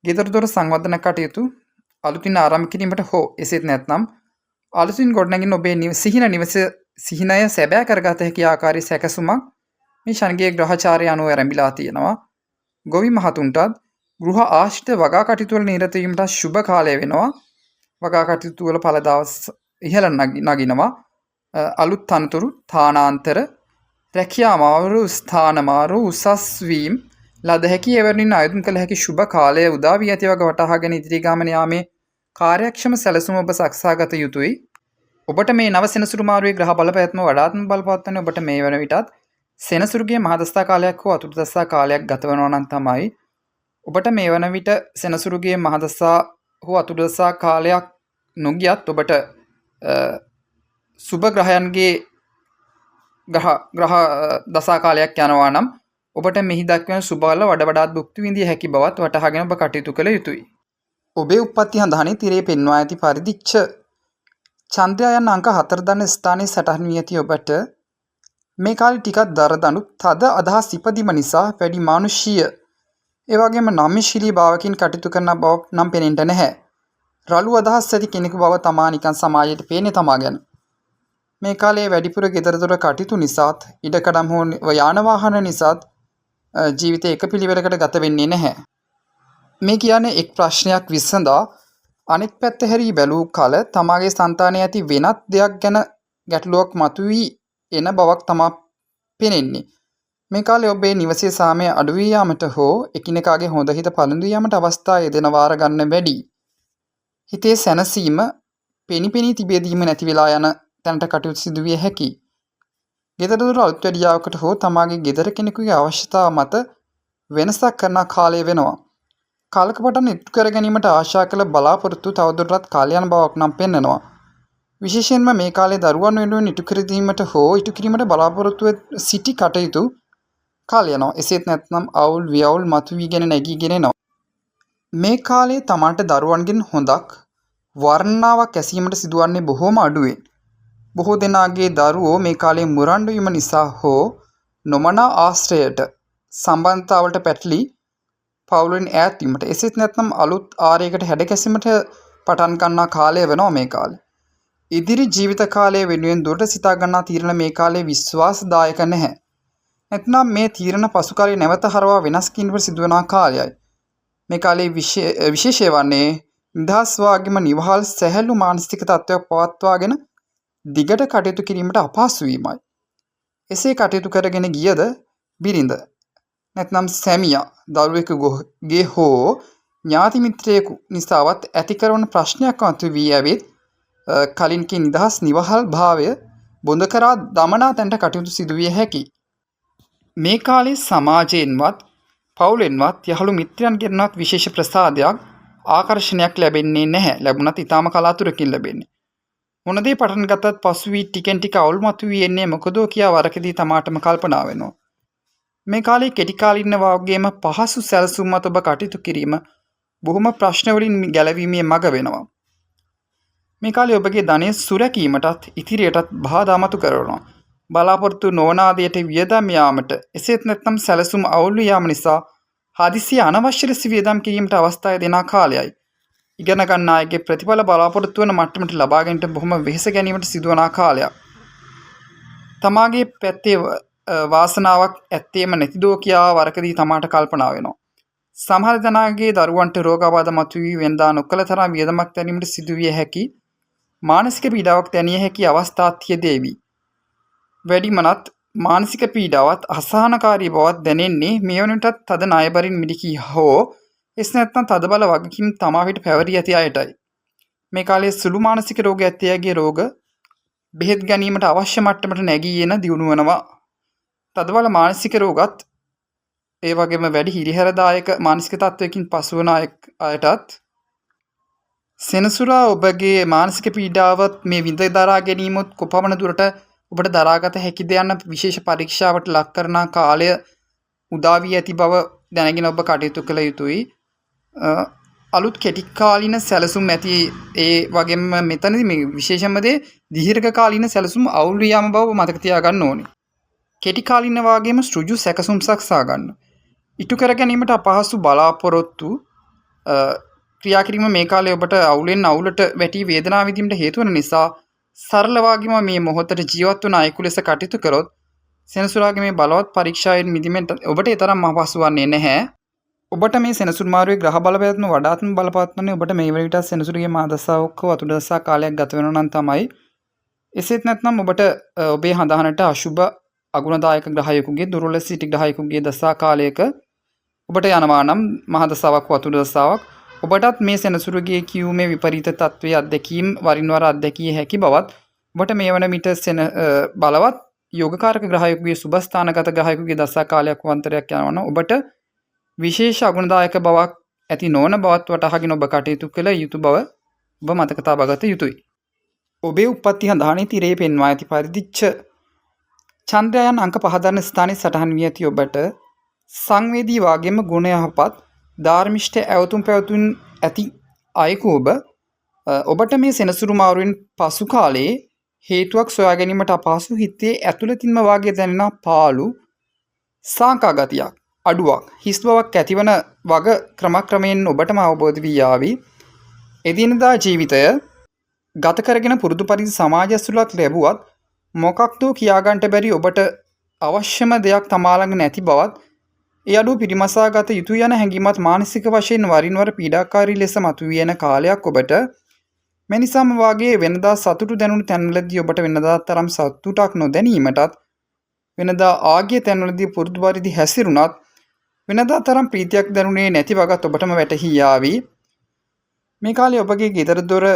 ගෙදර දොර සංවර්ධන කටයුතු අලුතින් ආරම්භ කිරීමට හෝ එසේත් නැත්නම් අලුතින් ගොඩනැගෙන ඔබේ සිහිනය සැබෑ කරගත හැකි ආකාරයේ සැකසුමක් මේ ශනිගේ ග්‍රහචාරය අනුව ආරම්භලා තියෙනවා. ගොවි මහතුන්ටත් ගෘහ ආශ්‍රිත වගා කටයුතු වල නිරත වීමට සුබ කාලය වෙනවා. වගා කටයුතු වල ඵලදාව ඉහළ නගිනවා. අලුත් තනතුරු තානාන්තර රැකියාමාරු ස්ථානමාරු උසස් වීම ලද හැකි එවැනින් ආයුධම් කළ හැකි ශුභ කාලය උදා වී ඇති වග වටහාගෙන ඉදිරි ගමන යාමේ කාර්යක්ෂම සැලසුම ඔබ සකසාගත යුතුයි. ඔබට මේ නව සෙනසුරු මාරුවේ ග්‍රහ බලපෑම වඩාත්ම බලපවත් වන්නේ ඔබට මේ වන විටත් සෙනසුරුගේ මහදස්ථා කාලයක් හෝ අතුරුදස්ථා කාලයක් ගත වෙනවා නම් තමයි. ඔබට මේ වන විට සෙනසුරුගේ මහදස්ථා හෝ අතුරුදස්ථා කාලයක් නොගියත් ඔබට සුභ ග්‍රහයන්ගේ ග්‍රහ දසා කාලයක් යනවා නම් ඔබට මෙහි දක්වන සුබවල වඩාත් භුක්ති විඳිය හැකි බවත් වටහාගෙන ඔබ කටයුතු කළ යුතුයි. ඔබේ උප්පත්ති හඳහනේ තිරේ පෙන්වා ඇති පරිදිච්ච චන්ද්‍රයායන් අංක 4 දන්න ස්ථානයේ සටහන් වී ඇති ඔබට මේ කාලේ ටිකක් දරදඬු තද අදහස් ඉපදීම නිසා වැඩි මානුෂීය ඒ වගේම නම්‍යශීලී භාවකින් කටයුතු කරන බව නම් පෙනෙන්න නැහැ. රළු අදහස් ඇති කෙනෙකු බව තමා නිකන් සමාජයට පේන්නේ තමා ගැන. මේ කාලේ වැඩිපුර ගෙදර දොර කටයුතු නිසාත් ඉඩකඩම් හෝ යාන වාහන නිසාත් ජීවිතේ එක පිළිවෙලකට ගත වෙන්නේ නැහැ. මේ කියන්නේ එක් ප්‍රශ්නයක් විසඳා අනෙක් පැත්ත හැරී බැලූ කල තමාගේ సంతානයේ ඇති වෙනත් දෙයක් ගැන ගැටලුවක් මතුවී එන බවක් තමා පෙනෙන්නේ. මේ කාලේ ඔබේ නිවසේ සාමය අඩු වී යාමට හෝ එකිනෙකාගේ හොඳ හිත පළඳු යාමට අවස්ථා යෙදෙන වාර ගන්න වැඩි. හිතේ සැනසීම පෙනිපෙනී තිබෙදීම නැති වෙලා යන තැනට කටයුතු සිදු විය හැකියි. ගෙදර දොර අලුත් වැඩියාවකට හෝ තමාගේ ගෙදර කෙනෙකුගේ අවශ්‍යතාව මත වෙනසක් කරන කාලය වෙනවා. කාලක පටන් ඉටු කර ගැනීමට ආශා කළ බලාපොරොත්තු තවදුරටත් කාලය යන බවක් නම් පෙන්වනවා. විශේෂයෙන්ම මේ කාලේ දරුවන් වෙනුවෙන් ඉටු කර දීමට හෝ ඉටු කිරීමට බලාපොරොත්තු සිටි කටයුතු කාලය යනවා. එසේත් නැත්නම් අවුල් වියවුල් මතුවීගෙන නැගීගෙන එනවා. මේ කාලේ තමාට දරුවන්ගෙන් හොඳක් වර්ණාවක් ඇසීමට සිදුවන්නේ බොහෝම අඩුවෙන්. බොහෝ දෙනාගේ දරුවෝ මේ කාලේ මුරණ්ඩු වීම නිසා හෝ නොමනා ආශ්‍රයයට සම්බන්ධතාවලට පැටලී පවුලෙන් ඈත් වීමට එසේත් නැත්නම් අලුත් ආරයකට හැඩගැසීමට පටන් ගන්නා කාලය වෙනවා මේ කාලේ. ඉදිරි ජීවිත කාලය වෙනුවෙන් දුරට සිතා ගන්නා තීරණ මේ කාලේ විශ්වාසදායක නැහැ. නැත්නම් මේ තීරණ පසු කාලේ නැවත හරවා වෙනස් කිරීමට සිදුවන කාලයයි. මේ කාලේ විශේෂය වන්නේ නිදහස් වාගේම නිවහල් සැහැල්ලු මානසික තත්ත්වයක් පවත්වාගෙන දිගට කටයුතු කිරීමට අපහසු වීමයි. එසේ කටයුතු කරගෙන ගියද බිරිඳ නැත්නම් සැමියා දරුවෙකුගේ හෝ ඥාති මිත්‍රයෙකු නිසාවත් ඇති කරන ප්‍රශ්නයක් මතු වී ඇවිත් කලින්කී නිදහස් නිවහල් භාවය බොඳ කරා දමනා තැනට කටයුතු සිදු විය හැකියි. මේ කාලේ සමාජයෙන්වත් පවුලෙන්වත් යහළු මිත්‍රයන්ගෙන්වත් විශේෂ ප්‍රසාදයක් ආකර්ෂණයක් ලැබෙන්නේ නැහැ. ලැබුණත් ඊටම කලාතුරකින් ලැබෙන්නේ. මොනදේ පටන් ගත්තත් පසු වී ටිකෙන් ටික අවුල් මතුවී එන්නේ මොකදෝ කියා වරකදී තමාටම කල්පනා වෙනවා. මේ කාලේ කෙටි කාලින වාගේම පහසු සැලසුම් මත ඔබ කටයුතු කිරීම බොහොම ප්‍රශ්න වලින් ගැලවීමේ මඟ වෙනවා. මේ කාලේ ඔබගේ ධනය සුරැකීමටත් ඉතිරියටත් බාධා මතු කරනවා. බලාපොරොත්තු නොවන ආදියට වියදම් යාමට එසේත් නැත්නම් සැලසුම් අවුල් යාම නිසා හදිසිය අනවශ්‍ය ලෙස වියදම් කිරීමට අවස්ථාව දෙන කාලයයි. ඉගෙන ගන්න අයගේ ප්‍රතිඵල බලාපොරොත්තු වන මට්ටමට ලබා ගැනීමට බොහොම වෙහෙස ගැනීමට සිදුවන කාලයක්. තමාගේ පැත්තේ වාසනාවක් ඇත්තේම නැතිදෝ කියා වරකදී තමාට කල්පනා වෙනවා. සමහර දෙනාගේ දරුවන්ට රෝගාබාධ මතුවී වෙනදා නොකළ තරම් වියදමක් දැරීමට සිදුවිය හැකි මානසික පීඩාවක් දැනිය හැකි අවස්ථාත් තියදේවි. වැඩිමනත් මානසික පීඩාවත් අසහනකාරී බවත් දැනෙන්නේ මේ වනටත් තද ණයබරින් මිදිකී හෝ එස් නැත්නම් තදබල වගකීම් තමාවිට පැවරී ඇති අයටයි. මේ කාලේ සුළු මානසික රෝග ඇත්තයගේ රෝග බෙහෙත් ගැනීමට අවශ්‍ය මට්ටමට නැගී එන දියුණු වෙනවා. තදබල මානසික රෝගත් ඒ වගේම වැඩි හිරිහැරදායක මානසික තත්වයකින් පසුවන අයටත් සෙනසුරා ඔබගේ මානසික පීඩාවත් මේ විඳ දරා ගැනීමත් කොපමණ දුරට ඔබට දරාගත හැකිද යන විශේෂ පරීක්ෂාවට ලක් කරන කාලය උදා වී ඇති බව දැනගෙන ඔබ කටයුතු කළ යුතුයි. අලුත් කෙටි කාලීන සැලසුම් ඇති ඒ වගේම මෙතනදී මේ විශේෂම දේ දීර්ඝ කාලීන සැලසුම් අවුල් වියාම බව මතක තියාගන්න ඕනේ. කෙටි කාලීන වගේම ඍජු සැකසුම් සකසා ගන්න. ඉටු කර ගැනීමට අපහසු බලාපොරොත්තු ක්‍රියා කිරීම මේ කාලේ ඔබට අවුලෙන් අවුලට වැටි වේදනාව විඳීමට හේතු වන නිසා සරල වගේම මේ මොහොතේ ජීවත් වන අයෙකු ලෙස කටයුතු කරොත් සෙනසුරාගේ මේ බලවත් පරීක්ෂාවෙන් මිදීමට ඔබට ඒ තරම් අපහසු වන්නේ නැහැ. ඔබට මේ සෙනසුරු මාරුවේ ග්‍රහ බලපෑම වඩාත්ම බලපාත් වන්නේ ඔබට මේ වන විට සෙනසුරුගේ මාදසාවක වතුර දසා කාලයක් ගත වෙනවා නම් තමයි. එසේත් නැත්නම් ඔබට ඔබේ හඳහනට අශුභ අගුණදායක ග්‍රහයෙකුගේ දුර්වල සිටි ග්‍රහයෙකුගේ දසා කාලයක ඔබට යනවා නම් මහදසාවක් වතුර දසාවක් ඔබටත් මේ සෙනසුරුගේ කියුමේ විපරීත තත්ත්වයේ අත්දැකීම් වරින් වර අත්දැකිය හැකි බවත් ඔබට මේ වන විට බලවත් යෝගකාරක ග්‍රහයෙකුගේ සුභස්ථානගත ග්‍රහයෙකුගේ දසා කාලයක් වන්තරයක් යනවා නම් ඔබට විශේෂ අගුණදායක බවක් ඇති නොවන බවත් වටහාගෙන ඔබ කටයුතු කළ යුතු බව ඔබ මතක තබාගත යුතුයි. ඔබේ උප්පත්ති හඳහනේ තිරේ පෙන්වා ඇති පරිදි චන්ද්‍රයන් අංක 5 දරන ස්ථානයේ සටහන් වී ඇති ඔබට සංවේදී වාගේම ගුණ යහපත් ධාර්මිෂ්ඨ ඇවතුම් පැවතුම් ඇති අයෙකු ඔබට මේ සෙනසුරු මාරුවෙන් පසු කාලයේ හේතුවක් සොයා ගැනීමට අපහසු හිතේ ඇතුළතින්ම වාගේ දැනෙන පාළු සාංකා ගතියක් අඩුවක් හිස් බවක් ඇතිවන වග ක්‍රමක්‍රමයෙන් ඔබටම අවබෝධ වී යාවි. එදිනදා ජීවිතය ගත කරගෙන පුරුදු පරිදි සමාජ ඇසුරක් ලැබුවත් මොකක්ද කියාගන්නට බැරි ඔබට අවශ්‍යම දෙයක් තමා ළඟ නැති බවත් ඒ අඩුව පිරිමසා ගත යුතු යන හැඟීමත් මානසික වශයෙන් වරින් වර පීඩාකාරී ලෙස මතුවී යන කාලයක් ඔබට. මේ නිසාම වාගේ වෙනදා සතුටු දැනුණු තැන්වලදී ඔබට වෙනදා තරම් සතුටක් නොදැනීමටත් වෙනදා ආගිය තැන්වලදී පුරුදු පරිදි හැසිරුණත් වෙනදා තරම් ප්‍රීතියක් දැනුනේ නැති වගත් ඔබටම වැටහි යාවි. මේ කාලේ ඔබගේ ගෙදර දොර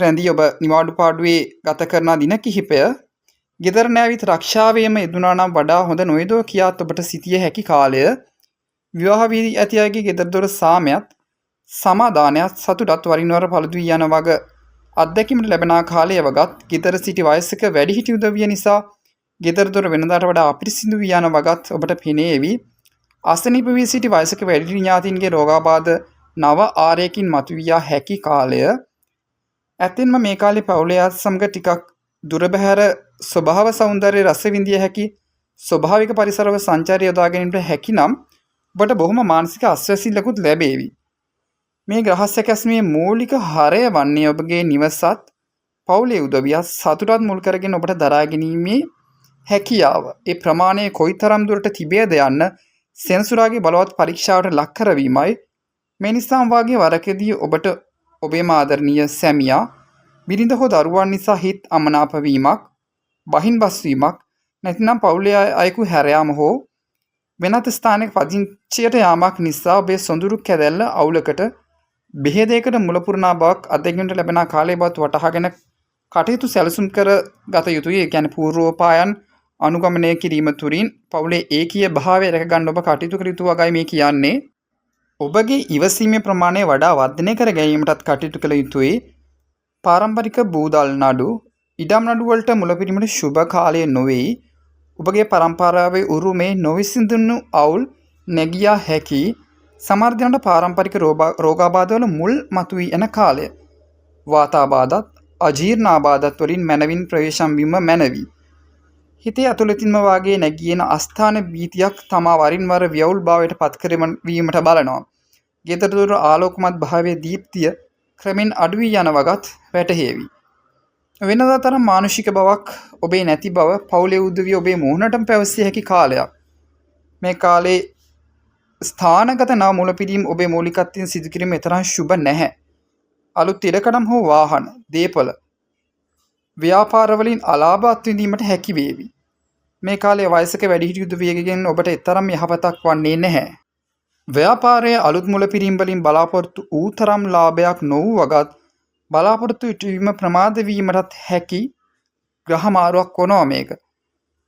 රැඳී ඔබ නිවාඩු පාඩුවේ ගත කරන දින කිහිපය ගෙදර නැවිත් රක්ෂාවේම යෙදුණා නම් වඩා හොඳ නොවේදෝ කියාත් ඔබට සිටිය හැකි කාලය. විවාහ වී ඇති අයගේ ගෙදර දොර සාමයත් සමාදානයත් සතුටත් වරින් වර පළුදු වී යන වග අත්දැකීමට ලැබෙන කාලය වගත් ගෙදර සිටි වයසක වැඩිහිටි උදවිය නිසා ගෙදර දොර වෙනදාට වඩා අපිරිසිදු වී යන වගත් ඔබට පෙනේවි. අසනීප වී සිටි වයසක වැඩිහිටි ඥාතීන්ගේ රෝගාබාධ නව ආරයකින් මතුවිය හැකි කාලය. ඇත්තෙන්ම මේ කාලේ පවුලේ අය සමග ටිකක් දුර බැහැර ස්වභාව සෞන්දර්ය රස විඳිය හැකි ස්වභාවික පරිසරව සංචාරය යොදා ගැනීමට හැකි නම් ඔබට බොහොම මානසික අස්වැසිල්ලකුත් ලැබේවි. මේ ග්‍රහ සැකැස්මේ මූලික හරය වන්නේ ඔබගේ නිවසත් පවුලේ උදවියත් සතුටත් මුල් කරගෙන ඔබට දරා ගැනීමේ හැකියාව. ඒ ප්‍රමාණය කොයිතරම් දුරට තිබේද යන්න සෙනසුරාගේ බලවත් පරීක්ෂාවට ලක් කරවීමයි. මේ නිසාම වාගේ වරකදී ඔබට ඔබේම ආදරණීය සැමියා බිරිඳ හෝ දරුවන් නිසා හිත් අමනාප වීමක්, බහින් බස්වීමක් නැතිනම් පවුලේ අයෙකු හැර යාම හෝ වෙනත් ස්ථානයක පදිංචියට යාමක් නිසා ඔබේ සොඳුරු කැදැල්ල අවුලකට බෙහෙදයකට මුල පුරනා බවක් අත්දැකීමට ලැබෙන කාලයේ බවත් වටහාගෙන කටයුතු සැලසුම් කර ගත යුතුයි. ඒ කියන්නේ පූර්වෝපායන් අනුගමනය කිරීම තුළින් පවුලේ ඒකීය භාවය රැක ගන්න ඔබ කටයුතු කර යුතු වගයි මේ කියන්නේ. ඔබගේ ඉවසීමේ ප්‍රමාණය වඩා වර්ධනය කර ගැනීමටත් කටයුතු කළ යුතුයි. පාරම්පරික බූදල් නඩු ඉඩම් නඩු වලට මුලපිරීමට සුබ කාලය නොවේ. ඔබගේ පරම්පරාවේ උරුමේ නොවිසඳුණු අවුල් නැගියා හැකි සමහර දිනකට පාරම්පරික රෝගාබාධවල මුල් මතුවී යන කාලය. වාතාබාධත් අජීර්ණාබාධත් වලින් මැනවින් ප්‍රවේශම් වීම මැනවි. හිතේ ඇතුළතින්ම වාගේ නැගියන අස්ථාන භීතියක් තමා වරින් වර ව්‍යවුල් භාවයට පත් කරවීමට බලනවා. ගෙදර දොර ආලෝකමත් භාවයේ දීප්තිය ක්‍රමෙන් අඩු වී යන වගත් වැටහේවි. වෙනදා තරම් මානුෂික බවක් ඔබේ නැති බව පවුලේ උදවිය ඔබේ මුහුණටම පැවසිය හැකි කාලයක්. මේ කාලේ ස්ථානගත නව මුලපිරීම් ඔබේ මූලිකත්වයෙන් සිදු කිරීම තරම් ශුභ නැහැ. අලුත් ඉඩකඩම් හෝ වාහන, දේපල, ව්‍යාපාරවලින් අලාභ අත්විඳීමට හැකි වේවි. මේ කාලයේ වයසක වැඩිහිටි උදවියගෙන් ඔබට තරම් යහපතක් වන්නේ නැහැ. ව්‍යාපාරයේ අලුත් මුලපිරීම් වලින් බලාපොරොත්තු වූ තරම් ලාභයක් නොවූ වගත් බලාපොරොත්තු ඉටුවීම ප්‍රමාද වීමටත් හැකි ග්‍රහ මාරුවක් වනවා මේක.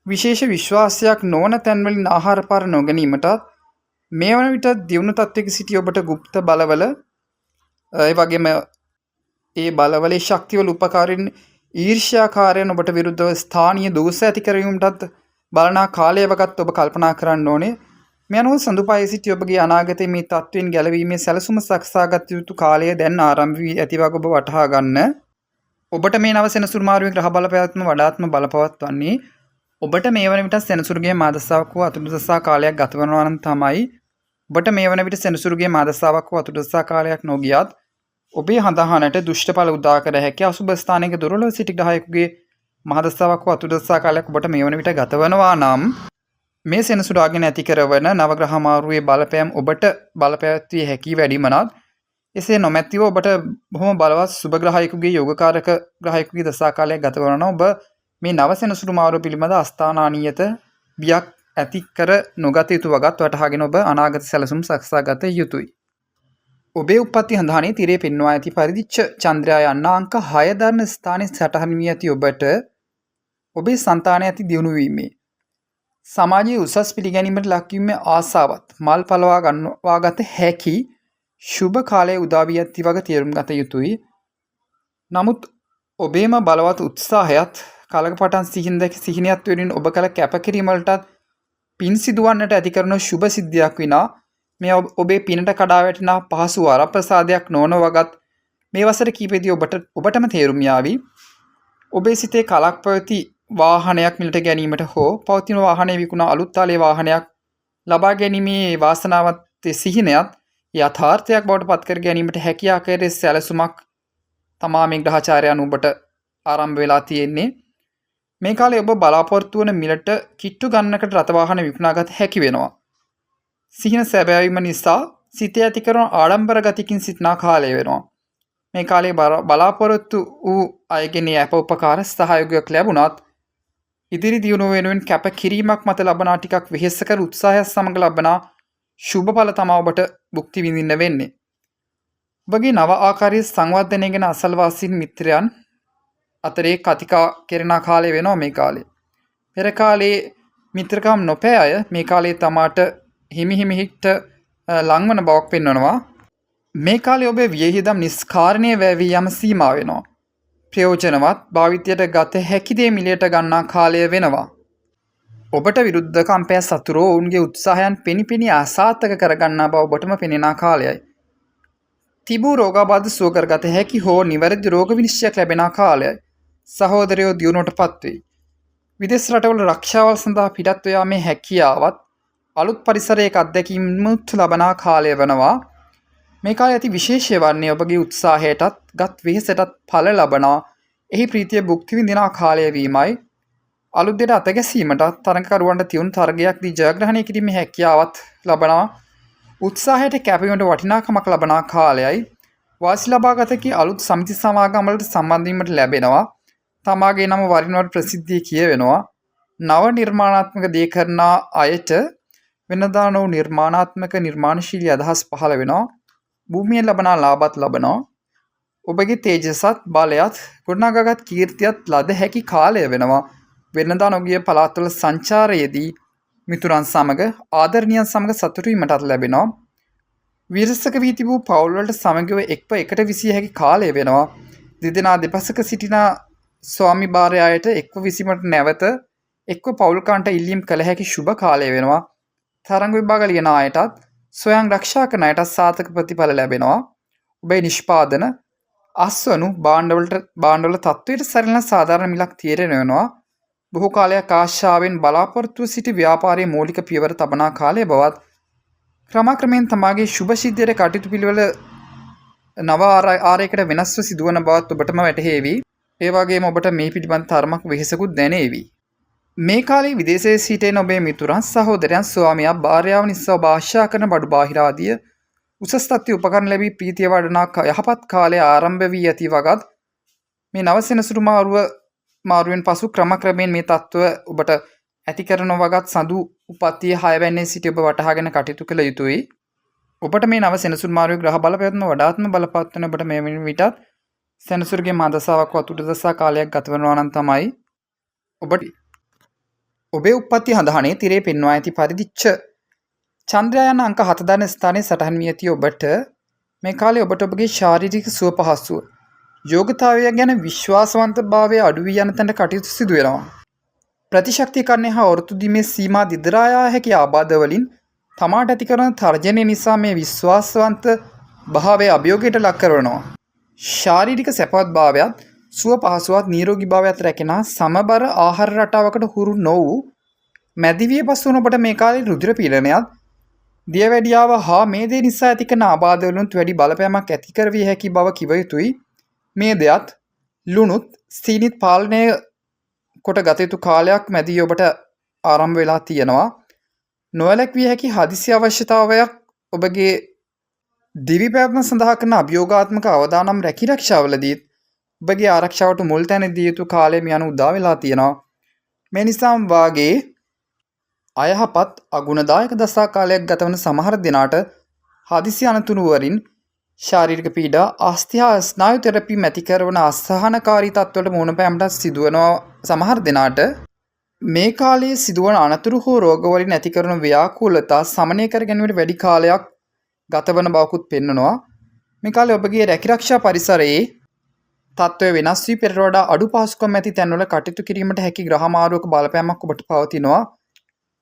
විශේෂ විශ්වාසයක් නොවන තැන්වලින් ආහාර පාර නොගැනීමටත් මේ වන විට දියුණු තත්ත්වයක සිටි ඔබට গুপ্ত බලවල ඒ වගේම ඒ බලවලේ ශක්තිවල උපකාරින් ඊර්ෂ්‍යාකාරයන් ඔබට විරුද්ධව ස්ථානීය දෝෂ ඇති කරවීමටත් බලනා කාලය වගත් ඔබ කල්පනා කරන්න ඕනේ. මේ අනුව සඳුපායේ සිටි ඔබගේ අනාගතයේ මේ තත්ත්වයෙන් ගැලවීමේ සැලසුම සකසාගත යුතු කාලය දැන් ආරම්භ වී ඇති බව ඔබ වටහා ගන්න. ඔබට මේ නව සෙනසුරු මාරුවේ ග්‍රහ බලපෑම වඩාත්ම බලපවත්වන්නේ ඔබට මේ වන විට සෙනසුරුගේ මාදසාවක් වූ අතුරුදසා කාලයක් ගත වෙනවා නම් තමයි. ඔබට මේ වන විට සෙනසුරුගේ මාදසාවක් වූ අතුරුදසා කාලයක් නොගියත් ඔබේ හඳහනට දුෂ්ටඵල උදා කර හැකි අසුබ ස්ථානයක දුර්වල සිටි ග්‍රහයෙකුගේ මහදසාවක් වූ අතුරුදසා කාලයක් ඔබට මේ වන විට ගත වෙනවා නම් මේ සෙනසුරාගෙන ඇති කරවන නවග්‍රහ මාරුවේ බලපෑම් ඔබට බලපෑත්විය හැකි වැඩිමනත් එසේ නොමැතිව ඔබට බොහොම බලවත් සුබ ග්‍රහයෙකුගේ යෝගකාරක ග්‍රහයෙකුගේ දසා කාලයක් ගත කරන ඔබ මේ නව සෙනසුරු මාරුව පිළිබඳ අස්ථානානීයත බියක් ඇති කර නොගත යුතු වගත් වටහාගෙන ඔබ අනාගත සැලසුම් සකසා ගත යුතුයි. ඔබේ උප්පත්ති හඳහනේ තිරේ පෙන්වා ඇති පරිදි චන්ද්‍රයා යන අංක 6 දරන ස්ථානයේ සටහන් වී ඇති ඔබට ඔබේ సంతాනය ඇති දියුණු වීමේ සමාජයේ උසස් පිළිගැනීමට ලක්වීමේ ආසාවත් මල් පලවා ගන්නවා ගත හැකි ශුභ කාලයේ උදා වී ඇති වග තේරුම් ගත යුතුයි. නමුත් ඔබේම බලවත් උත්සාහයත් කලක පටන් සිහිනයත් වෙනින් ඔබ කළ කැපකිරීම වලටත් පින් සිදුවන්නට ඇති කරන ශුභ සිද්ධියක් විනා මේ ඔබේ පිනට කඩා වැටෙනා පහසු වරප්‍රසාදයක් නොවන වගත් මේ වසර කීපෙදී ඔබටම තේරුම් යාවි. ඔබේ සිතේ කලක් පැවති වාහනයක් මිලට ගැනීමට හෝ පවතින වාහනය විකුණා අලුත් තාලේ වාහනයක් ලබා ගැනීමේ වාසනාවත් සිහිනයත් යථාර්ථයක් බවට පත් කර ගැනීමට හැකි ආකාරයේ සැලසුමක් තමා මේ ග්‍රහචාරයන් ඔබට ආරම්භ වෙලා තියෙන්නේ. මේ කාලේ ඔබ බලාපොරොත්තු වන මිලට කිට්ටු ගන්නකට රථ වාහන විකුණාගත හැකි වෙනවා. සිහින සැබෑවීම නිසා සිතේ ඇති කරන ආඩම්බර ගතියකින් සිටිනා කාලය වෙනවා. මේ කාලේ බලාපොරොත්තු වූ අයගෙන අප උපකාර සහයෝගයක් ලැබුණත් ඉදිරි දියුණුව වෙනුවෙන් කැප කිරීමක් මත ලබනා ටිකක් වෙහෙසකර උත්සාහය සමග ලබනා ශුභඵල තමා ඔබට භුක්ති විඳින්න වෙන්නේ. ඔබගේ නව ආකාරයේ සංවර්ධනය ගැන අසල්වාසීන් මිත්‍රයන් අතරේ කතිකා කෙරෙන කාලය වෙනවා මේ කාලේ. පෙර කාලේ මිත්‍රකම් නොපෑ අය මේ කාලේ තමාට හිමිහිමිහිට ලංවන බවක් පෙන්වනවා. මේ කාලේ ඔබේ වියහිදම් නිස්කාරණය වැවී යම සීමා වෙනවා. ප්‍රයෝජනවත් භාවිතයට ගත හැකි දේ මිලයට ගන්නා කාලය වෙනවා. ඔබට විරුද්ධ කම්පය සතුරෝ ඔවුන්ගේ උත්සාහයන් පෙනිපෙනී අසාර්ථක කරගන්නා බව ඔබටම පෙනෙන කාලයයි. තිබූ රෝගාබාධ සුව කරගත හැකි හෝ නිවැරදි රෝග විනිශ්චයක් ලැබෙන කාලයයි. සහෝදරයෝ දියුණුවට පත්වෙයි. විදේශ රටවල රක්ෂාවල් සඳහා පිටත් යාමේ හැකියාවත් අලුත් පරිසරයක අත්දැකීමුත් ලබනා කාලය වෙනවා. මේ කාලේ ඇති විශේෂය වන්නේ ඔබගේ උත්සාහයටත් ගත් වෙහෙසටත් ඵල ලබනා එහි ප්‍රීතිය භුක්ති විඳිනා කාලය වීමයි. අලුත් දෙයට අතගැසීමටත් තරඟකරුවන්ට තියුණු තරගයක් දී ජයග්‍රහණය කිරීමේ හැකියාවත් ලබනවා. උත්සාහයට කැපවීමට වටිනාකමක් ලබනා කාලයයි. වාසි ලබාගත කී අලුත් සමිති සමාගම් වලට සම්බන්ධ වීමට ලැබෙනවා. තමාගේ නම වරින් වර ප්‍රසිද්ධිය කියවෙනවා. නව නිර්මාණාත්මක දේ කරන අයට වෙනදා නොවු නිර්මාණාත්මක නිර්මාණශීලී අදහස් පහළ වෙනවා. භූමියෙන් ලබන ලාභත් ලබනවා. ඔබගේ තේජසත් බලයත් ගොඩනගාගත් කීර්තියත් ලද හැකි කාලය වෙනවා. වෙනදා නොගිය පළාත්වල සංචාරයේදී මිතුරන් සමග ආදරණියන් සමග සතුටු වීමටත් ලැබෙනවා. විරසක වී තිබූ පවුල් වලට සමගව එක්ව එකට විසිය හැකි කාලය වෙනවා. දෙදෙනා දෙපසක සිටින ස්වාමි භාර්යාවට එක්ව විසීමට නැවත එක්ව පවුල්කාන්ට ඉල්ලීම් කළ හැකි ශුභ කාලය වෙනවා. තරඟ විභාග ලියන අයටත් සොයන් රක්ෂා කරන අයටත් සාර්ථක ප්‍රතිඵල ලැබෙනවා. ඔබේ නිෂ්පාදන අස්වනු භාණ්ඩවල තත්ත්වයට සරිලන සාධාරණ මිලක් තීරණය වෙනවා. බොහෝ කාලයක් ආශාවෙන් බලාපොරොත්තු සිටි ව්‍යාපාරයේ මූලික පියවර තබනා කාලය බවත් ක්‍රමක්‍රමයෙන් තමාගේ ශුභ සිද්ධියට කටයුතු පිළිවෙල නව ආරයකට වෙනස්ව සිදුවන බවත් ඔබටම වැටහේවි. ඒ වගේම ඔබට මේ පිළිබඳ තරමක් වෙහෙසකුත් දැනේවි. මේ කාලේ විදේශයේ සිටින ඔබේ මිතුරන් සහෝදරයන් ස්වාමියා භාර්යාව නිසා ඔබ ආශා කරන බඩු බාහිර ආදිය උසස් තත්ත්ව උපකරණ ලැබී ප්‍රීතිය වඩනා යහපත් කාලය ආරම්භ වී ඇති වගත් මේ නව සෙනසුරු මාරුවෙන් පසු ක්‍රමක්‍රමයෙන් මේ තත්ත්ව ඔබට ඇති කරන වගත් සඳු උපත්තිය 6 වැන්නේ සිටි ඔබ වටහාගෙන කටයුතු කළ යුතුයි. ඔබට මේ නව සෙනසුරු මාරුවේ ග්‍රහ බලපෑම වඩාත්ම බලපත් වෙන ඔබට මේ විටත් සෙනසුරුගේ මාදසාවක් වතුට දසා කාලයක් ගත වෙනවා නම් තමයි ඔබට ඔබේ උප්පත්ති හඳහනේ තිරේ පෙන්වා ඇති පරිදි චන්ද්‍රයා යන අංක 7 දන ස්ථානයේ සටහන් වී ඇති ඔබට මේ කාලේ ඔබට ඔබගේ ශාරීරික සුව පහසුව යෝගතාවය ගැන විශ්වාසවන්තභාවය අඩු වී යන තැනට කටයුතු සිදු වෙනවා. ප්‍රතිශක්තිකරණය හා වෘතු දීමේ සීමා දිදරා යා හැකි ආබාධ වලින් තමාට ඇති කරන තර්ජනය නිසා මේ විශ්වාසවන්ත භාවය අභියෝගයට ලක් කරනවා. ශාරීරික සැපවත් භාවයත් සුව පහසුවත් නිරෝගී භාවයත් රැකෙන සමබර ආහාර රටාවකට හුරු නොවූ මැදිවිය පසු වන ඔබට මේ කාලේ රුධිර පීඩනයත් දියවැඩියාව හා මේ දේ නිසා ඇති කරන ආබාධවලුත් වැඩි බලපෑමක් ඇති කරවිය හැකි බව කිව යුතුයි. මේ දෙයත් ලුණුත් සීනිත් පාලනය කොට ගත යුතු කාලයක් මැදී ඔබට ආරම්භ වෙලා තියෙනවා. නොවැළැක්විය හැකි හදිසි අවශ්‍යතාවයක් ඔබගේ දිවි පැවැත්ම සඳහා කරන අභියෝගාත්මක අවදානම් රැකිරක්ෂාවලදීත් ඔබගේ ආරක්ෂාවට මුල් තැන දිය යුතු කාලය මේ අනුව උදා වෙලා තියෙනවා. මේ නිසාම වාගේ අයහපත් අගුණදායක දසා කාලයක් ගතවන සමහර දෙනාට හදිසි අනතුරු වරින් ශාරීරික පීඩා අස්ථි හා ස්නායු තෙරපි මැති කරවන අසහනකාරී තත්ත්වවලට මුහුණ පෑමට සිදුවනවා. සමහර දෙනාට මේ කාලයේ සිදුවන අනතුරු හෝ රෝගවලින් ඇති කරන ව්‍යාකූලතා සමනය කර ගැනීමට වැඩි කාලයක් ගතවන බවකුත් පෙන්වනවා. මේ කාලේ ඔබගේ රැකිරක්ෂා පරිසරයේ තත්ත්වය වෙනස් වී පෙරට වඩා අඩු පහසුකම් ඇති තැන්වල කටයුතු කිරීමට හැකි ග්‍රහ මාරුවක බලපෑමක් ඔබට පවතිනවා.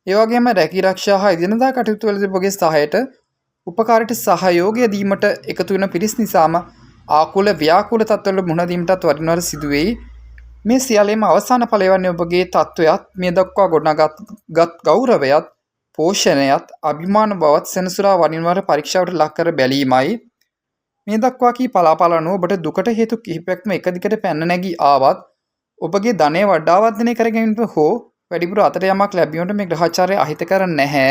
ඒ වගේම රැකිරක්ෂා හා එදිනදා කටයුතු වලදී ඔබගේ සහායට උපකාරයට සහයෝගය දීමට එකතු වෙන පිරිස් නිසාම ආකුල ව්‍යාකූල තත්ත්වවල මුහුණ දීමටත් වරින් වර සිදු වෙයි. මේ සියල්ලේම අවසාන ඵලය වන්නේ ඔබගේ තත්ත්වයත් මේ දක්වා ගොඩනගත් ගෞරවයත් පෝෂණයත් අභිමාන බවත් සෙනසුරා වරින් වර පරීක්ෂාවට ලක් කර බැලීමයි. මේ දක්වා කී පලාපල අනුව ඔබට දුකට හේතු කිහිපයක්ම එක දිගට පැන නැගී ආවත් ඔබගේ ධනය වඩා වර්ධනය කර ගැනීමට හෝ වැඩිපුර අතට යමක් ලැබීමට මේ ග්‍රහචාරය අහිතකර නැහැ.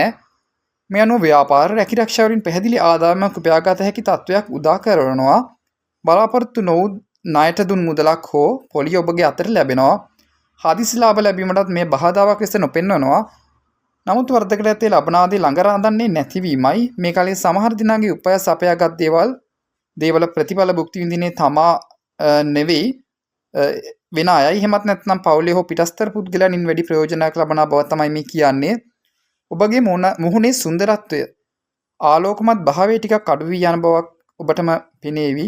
මේ අනුව ව්‍යාපාර රැකිරක්ෂා වලින් පැහැදිලි ආදායමක් උපයාගත හැකි තත්ත්වයක් උදා කරනවා. බලාපොරොත්තු නොවූ ණයට දුන් මුදලක් හෝ පොලිය ඔබගේ අතට ලැබෙනවා. හදිසි ලාභ ලැබීමටත් මේ බාධාවක් ලෙස නොපෙන්වනවා. නමුත් වර්ධකට ඇත්තේ ලබනාදී ළඟ රඳන්නේ නැතිවීමයි මේ කාලේ සමහර දිනාගේ උපයාස අපයාගත් දේවල් ප්‍රතිඵල භුක්ති විඳින්නේ තමා නෙවෙයි වෙන අයයි. එහෙමත් නැත්නම් පවුලේ හෝ පිටස්තර පුද්ගලයන්ින් වැඩි ප්‍රයෝජනයක් ලබන බව තමයි මේ කියන්නේ. ඔබගේ මුහුණේ සුන්දරත්වය ආලෝකමත් භාවය ටිකක් අඩු වී යන බවක් ඔබටම පෙනේවි.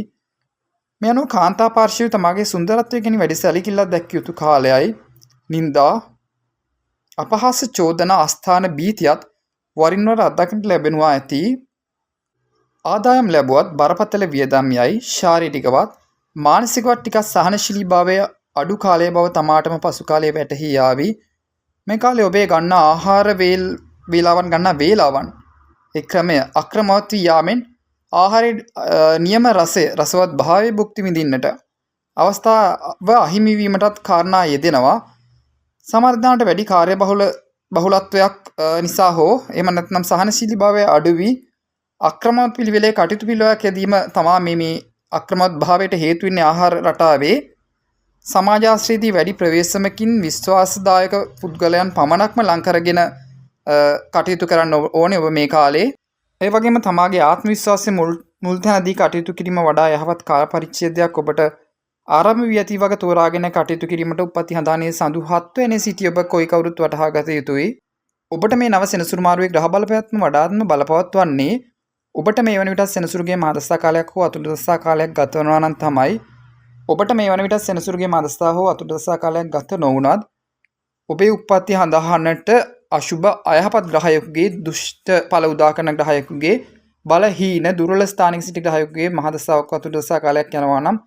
මේ අනුව කාන්තා පාර්ශ්වය තමාගේ සුන්දරත්වය ගැන වැඩි සැලකිල්ලක් දැක්විය යුතු කාලයයි. නින්දා අපහාස චෝදනා අස්ථාන භීතියත් වරින් වර අත්දකින්නට ලැබෙනවා ඇති. ආදායම් ලැබුවත් බරපතල වියදම් යයි ශාරීරිකවත් මානසිකවත් ටිකක් සහනශීලීභාවය අඩු කාලයේ බව තමාටම පසු කාලයේ වැටහි යාවි. මේ කාලේ ඔබේ ගන්න ආහාර වේලාවන් ගන්න වේලාවන් ඒ ක්‍රමය අක්‍රමවත් වී යාමෙන් ආහාරයේ නියම රසවත් භාවයේ භුක්ති විඳින්නට අවස්ථාව අහිමි වීමටත් කාරණා යෙදෙනවා. සමහර දිනකට වැඩි බහුලත්වයක් නිසා හෝ එහෙම නැත්නම් සහනශීලීභාවය අඩු වී අක්‍රමවත් පිළිවෙලේ කටයුතු පිළිවෙලක් යෙදීම තමා මේ අක්‍රමවත් භාවයට හේතු වෙන්නේ ආහාර රටාවේ. සමාජාශ්‍රීදී වැඩි ප්‍රවේශමකින් විශ්වාසදායක පුද්ගලයන් පමණක්ම ලං කරගෙන කටයුතු කරන්න ඕනේ ඔබ මේ කාලේ. ඒ වගේම තමාගේ ආත්ම විශ්වාසය මුල් තැනදී කටයුතු කිරීම වඩා යහපත් කාල පරිච්ඡේදයක් ඔබට ආරම්භ වී ඇති වගේ තෝරාගෙන කටයුතු කිරීමට උපත් හඳානේ සඳු 7 වෙනි සිටි ඔබ කොයි කවුරුත් වටහා ගත යුතුයි. ඔබට මේ නව සෙනසුරු මාරුවේ ග්‍රහ බලපෑත්ම වඩාත්ම බලපවත්වන්නේ ඔබට මේ වන විට සෙනසුරුගේ මාදස්ථා කාලයක් හෝ අතුරුදස්ථා කාලයක් ගත වෙනවා නම් තමයි. ඔබට මේ වන විට සෙනසුරුගේ මාදස්ථා හෝ අතුරුදස්ථා කාලයක් ගත නොවුනත් ඔබේ උප්පත්ති හඳහන්නට අශුභ අයහපත් ග්‍රහයෙකුගේ දුෂ්ට ඵල උදා කරන ග්‍රහයෙකුගේ බලහීන දුර්වල ස්ථානික සිටි ග්‍රහයෙකුගේ මහදස්තාවක් අතුරුදස්ථා කාලයක් යනවා නම්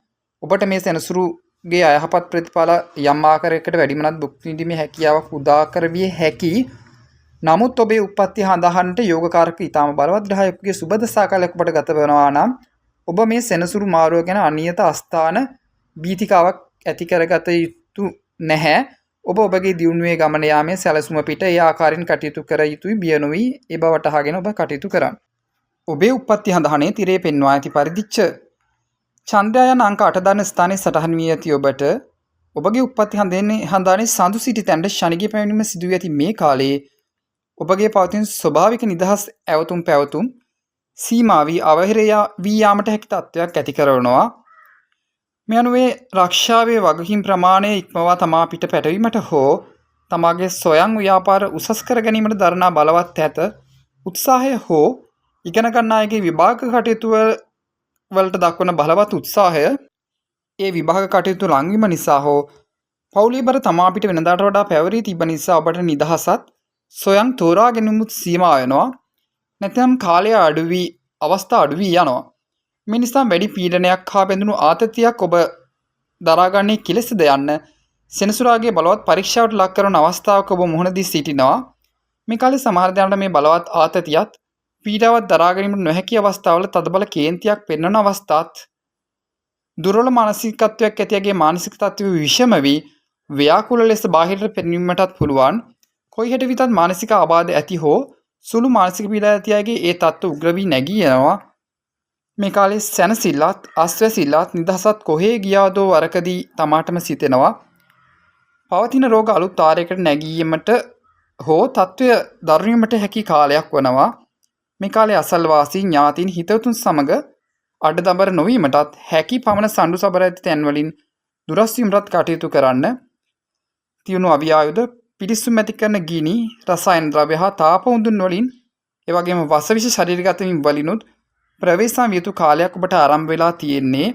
ඔබට මේ සෙනසුරුගේ අයහපත් ප්‍රතිඵල යම් ආකාරයකට වැඩිමනත් භුක්ති විඳීමේ හැකියාවක් උදා කරවිය හැකි. නමුත් ඔබේ උප්පත්ති හඳහන්නට යෝගකාරක ඊටම බලවත් ග්‍රහයෙකුගේ සුබ දසා කාලයක් ඔබට ගත වෙනවා නම් ඔබ මේ සෙනසුරු මාරුව ගැන අනියත අස්ථාන බීතිකාවක් ඇති කරගත යුතු නැහැ. ඔබ ඔබගේ දියුණුවේ ගමන යාමේ සැලසුම පිට ඒ ආකාරයෙන් කටයුතු කර යුතුයි. බිය නොවි ඒ බව වටහාගෙන ඔබ කටයුතු කරන්න. ඔබේ උප්පත්ති හඳහනේ තිරේ පෙන්වා ඇති පරිදිච්ච චන්ද්‍රයා යන අංක 8 දන ස්ථානයේ සටහන් වී ඇති ඔබට ඔබගේ උප්පත්ති හඳානේ සඳු සිටි තැනට ශනිගේ පැමිණීම සිදු වී ඇති මේ කාලයේ ඔබගේ පවතින ස්වභාවික නිදහස් ඇවතුම් පැවතුම් සීමා වී අවහිරය වී යාමට හැකි තත්ත්වයක් ඇති කරනවා. මේ අනුවේ රක්ෂාවේ වගකීම් ප්‍රමාණය ඉක්මවා තමා පිට පැටවීමට හෝ තමාගේ සොයං ව්‍යාපාර උසස් කර ගැනීමට දරනා බලවත් ඇත උත්සාහය හෝ ඉගෙන ගන්න අයගේ විභාග කටයුතු වලට දක්වන බලවත් උත්සාහය ඒ විභාග කටයුතු ලංවීම නිසා හෝ පවුලේ බර තමා පිට වෙනදාට වඩා පැවරී තිබෙන නිසා ඔබට නිදහසත් සොයං තෝරා ගැනීමත් සීමා වෙනවා. නැත්නම් කාලය අඩු වී අවස්ථා අඩු වී යනවා. මේ නිසා වැඩි පීඩනයක් හා බැඳුණු ආතතියක් ඔබ දරාගන්නේ කෙලෙසද යන්න සෙනසුරාගේ බලවත් පරීක්ෂාවට ලක් කරන අවස්ථාවක ඔබ මුහුණ දී සිටිනවා. මේ කාලේ සමහර දෙනාට මේ බලවත් ආතතියත් පීඩාවත් දරා ගැනීමට නොහැකි අවස්ථාවල තදබල කේන්තියක් පෙන්වන අවස්ථාත් දුර්වල මානසිකත්වයක් ඇතියගේ මානසික තත්ත්වය විෂම වී ව්‍යාකූල ලෙස බාහිරට පෙන්වීමටත් පුළුවන්. කොයි හැට විටත් මානසික ආබාධ ඇති හෝ සුළු මානසික පීඩා ඇති අයගේ ඒ තත්ත්ව උග්‍ර වී නැගී යනවා. මේ කාලේ සැනසෙල්ලත් ආස්වාසිල්ලත් නිදහසත් කොහේ ගියාදෝ වරකදී තමාටම සිතෙනවා. පවතින රෝග අලුත් තාරයකට නැගීමට හෝ තත්ත්වය දරුවීමට හැකි කාලයක් වනවා. මේ කාලේ අසල්වාසී ඥාතීන් හිතවතුන් සමග අඩදබර නොවීමටත් හැකි පමණ සණ්ඩු සබර ඇති තැන්වලින් දුරස් වීමටත් කටයුතු කරන්න. තියුණු අවියායුධ පිරිස්සුම් ඇති කරන ගිනි රසායන ද්‍රව්‍ය හා තාප උඳුන් වලින් එවැගේම වසවිෂ ශරීරගත වීම වලිනුත් ප්‍රවේශම් යුතු කාලයක් ඔබට ආරම්භ වෙලා තියෙන්නේ.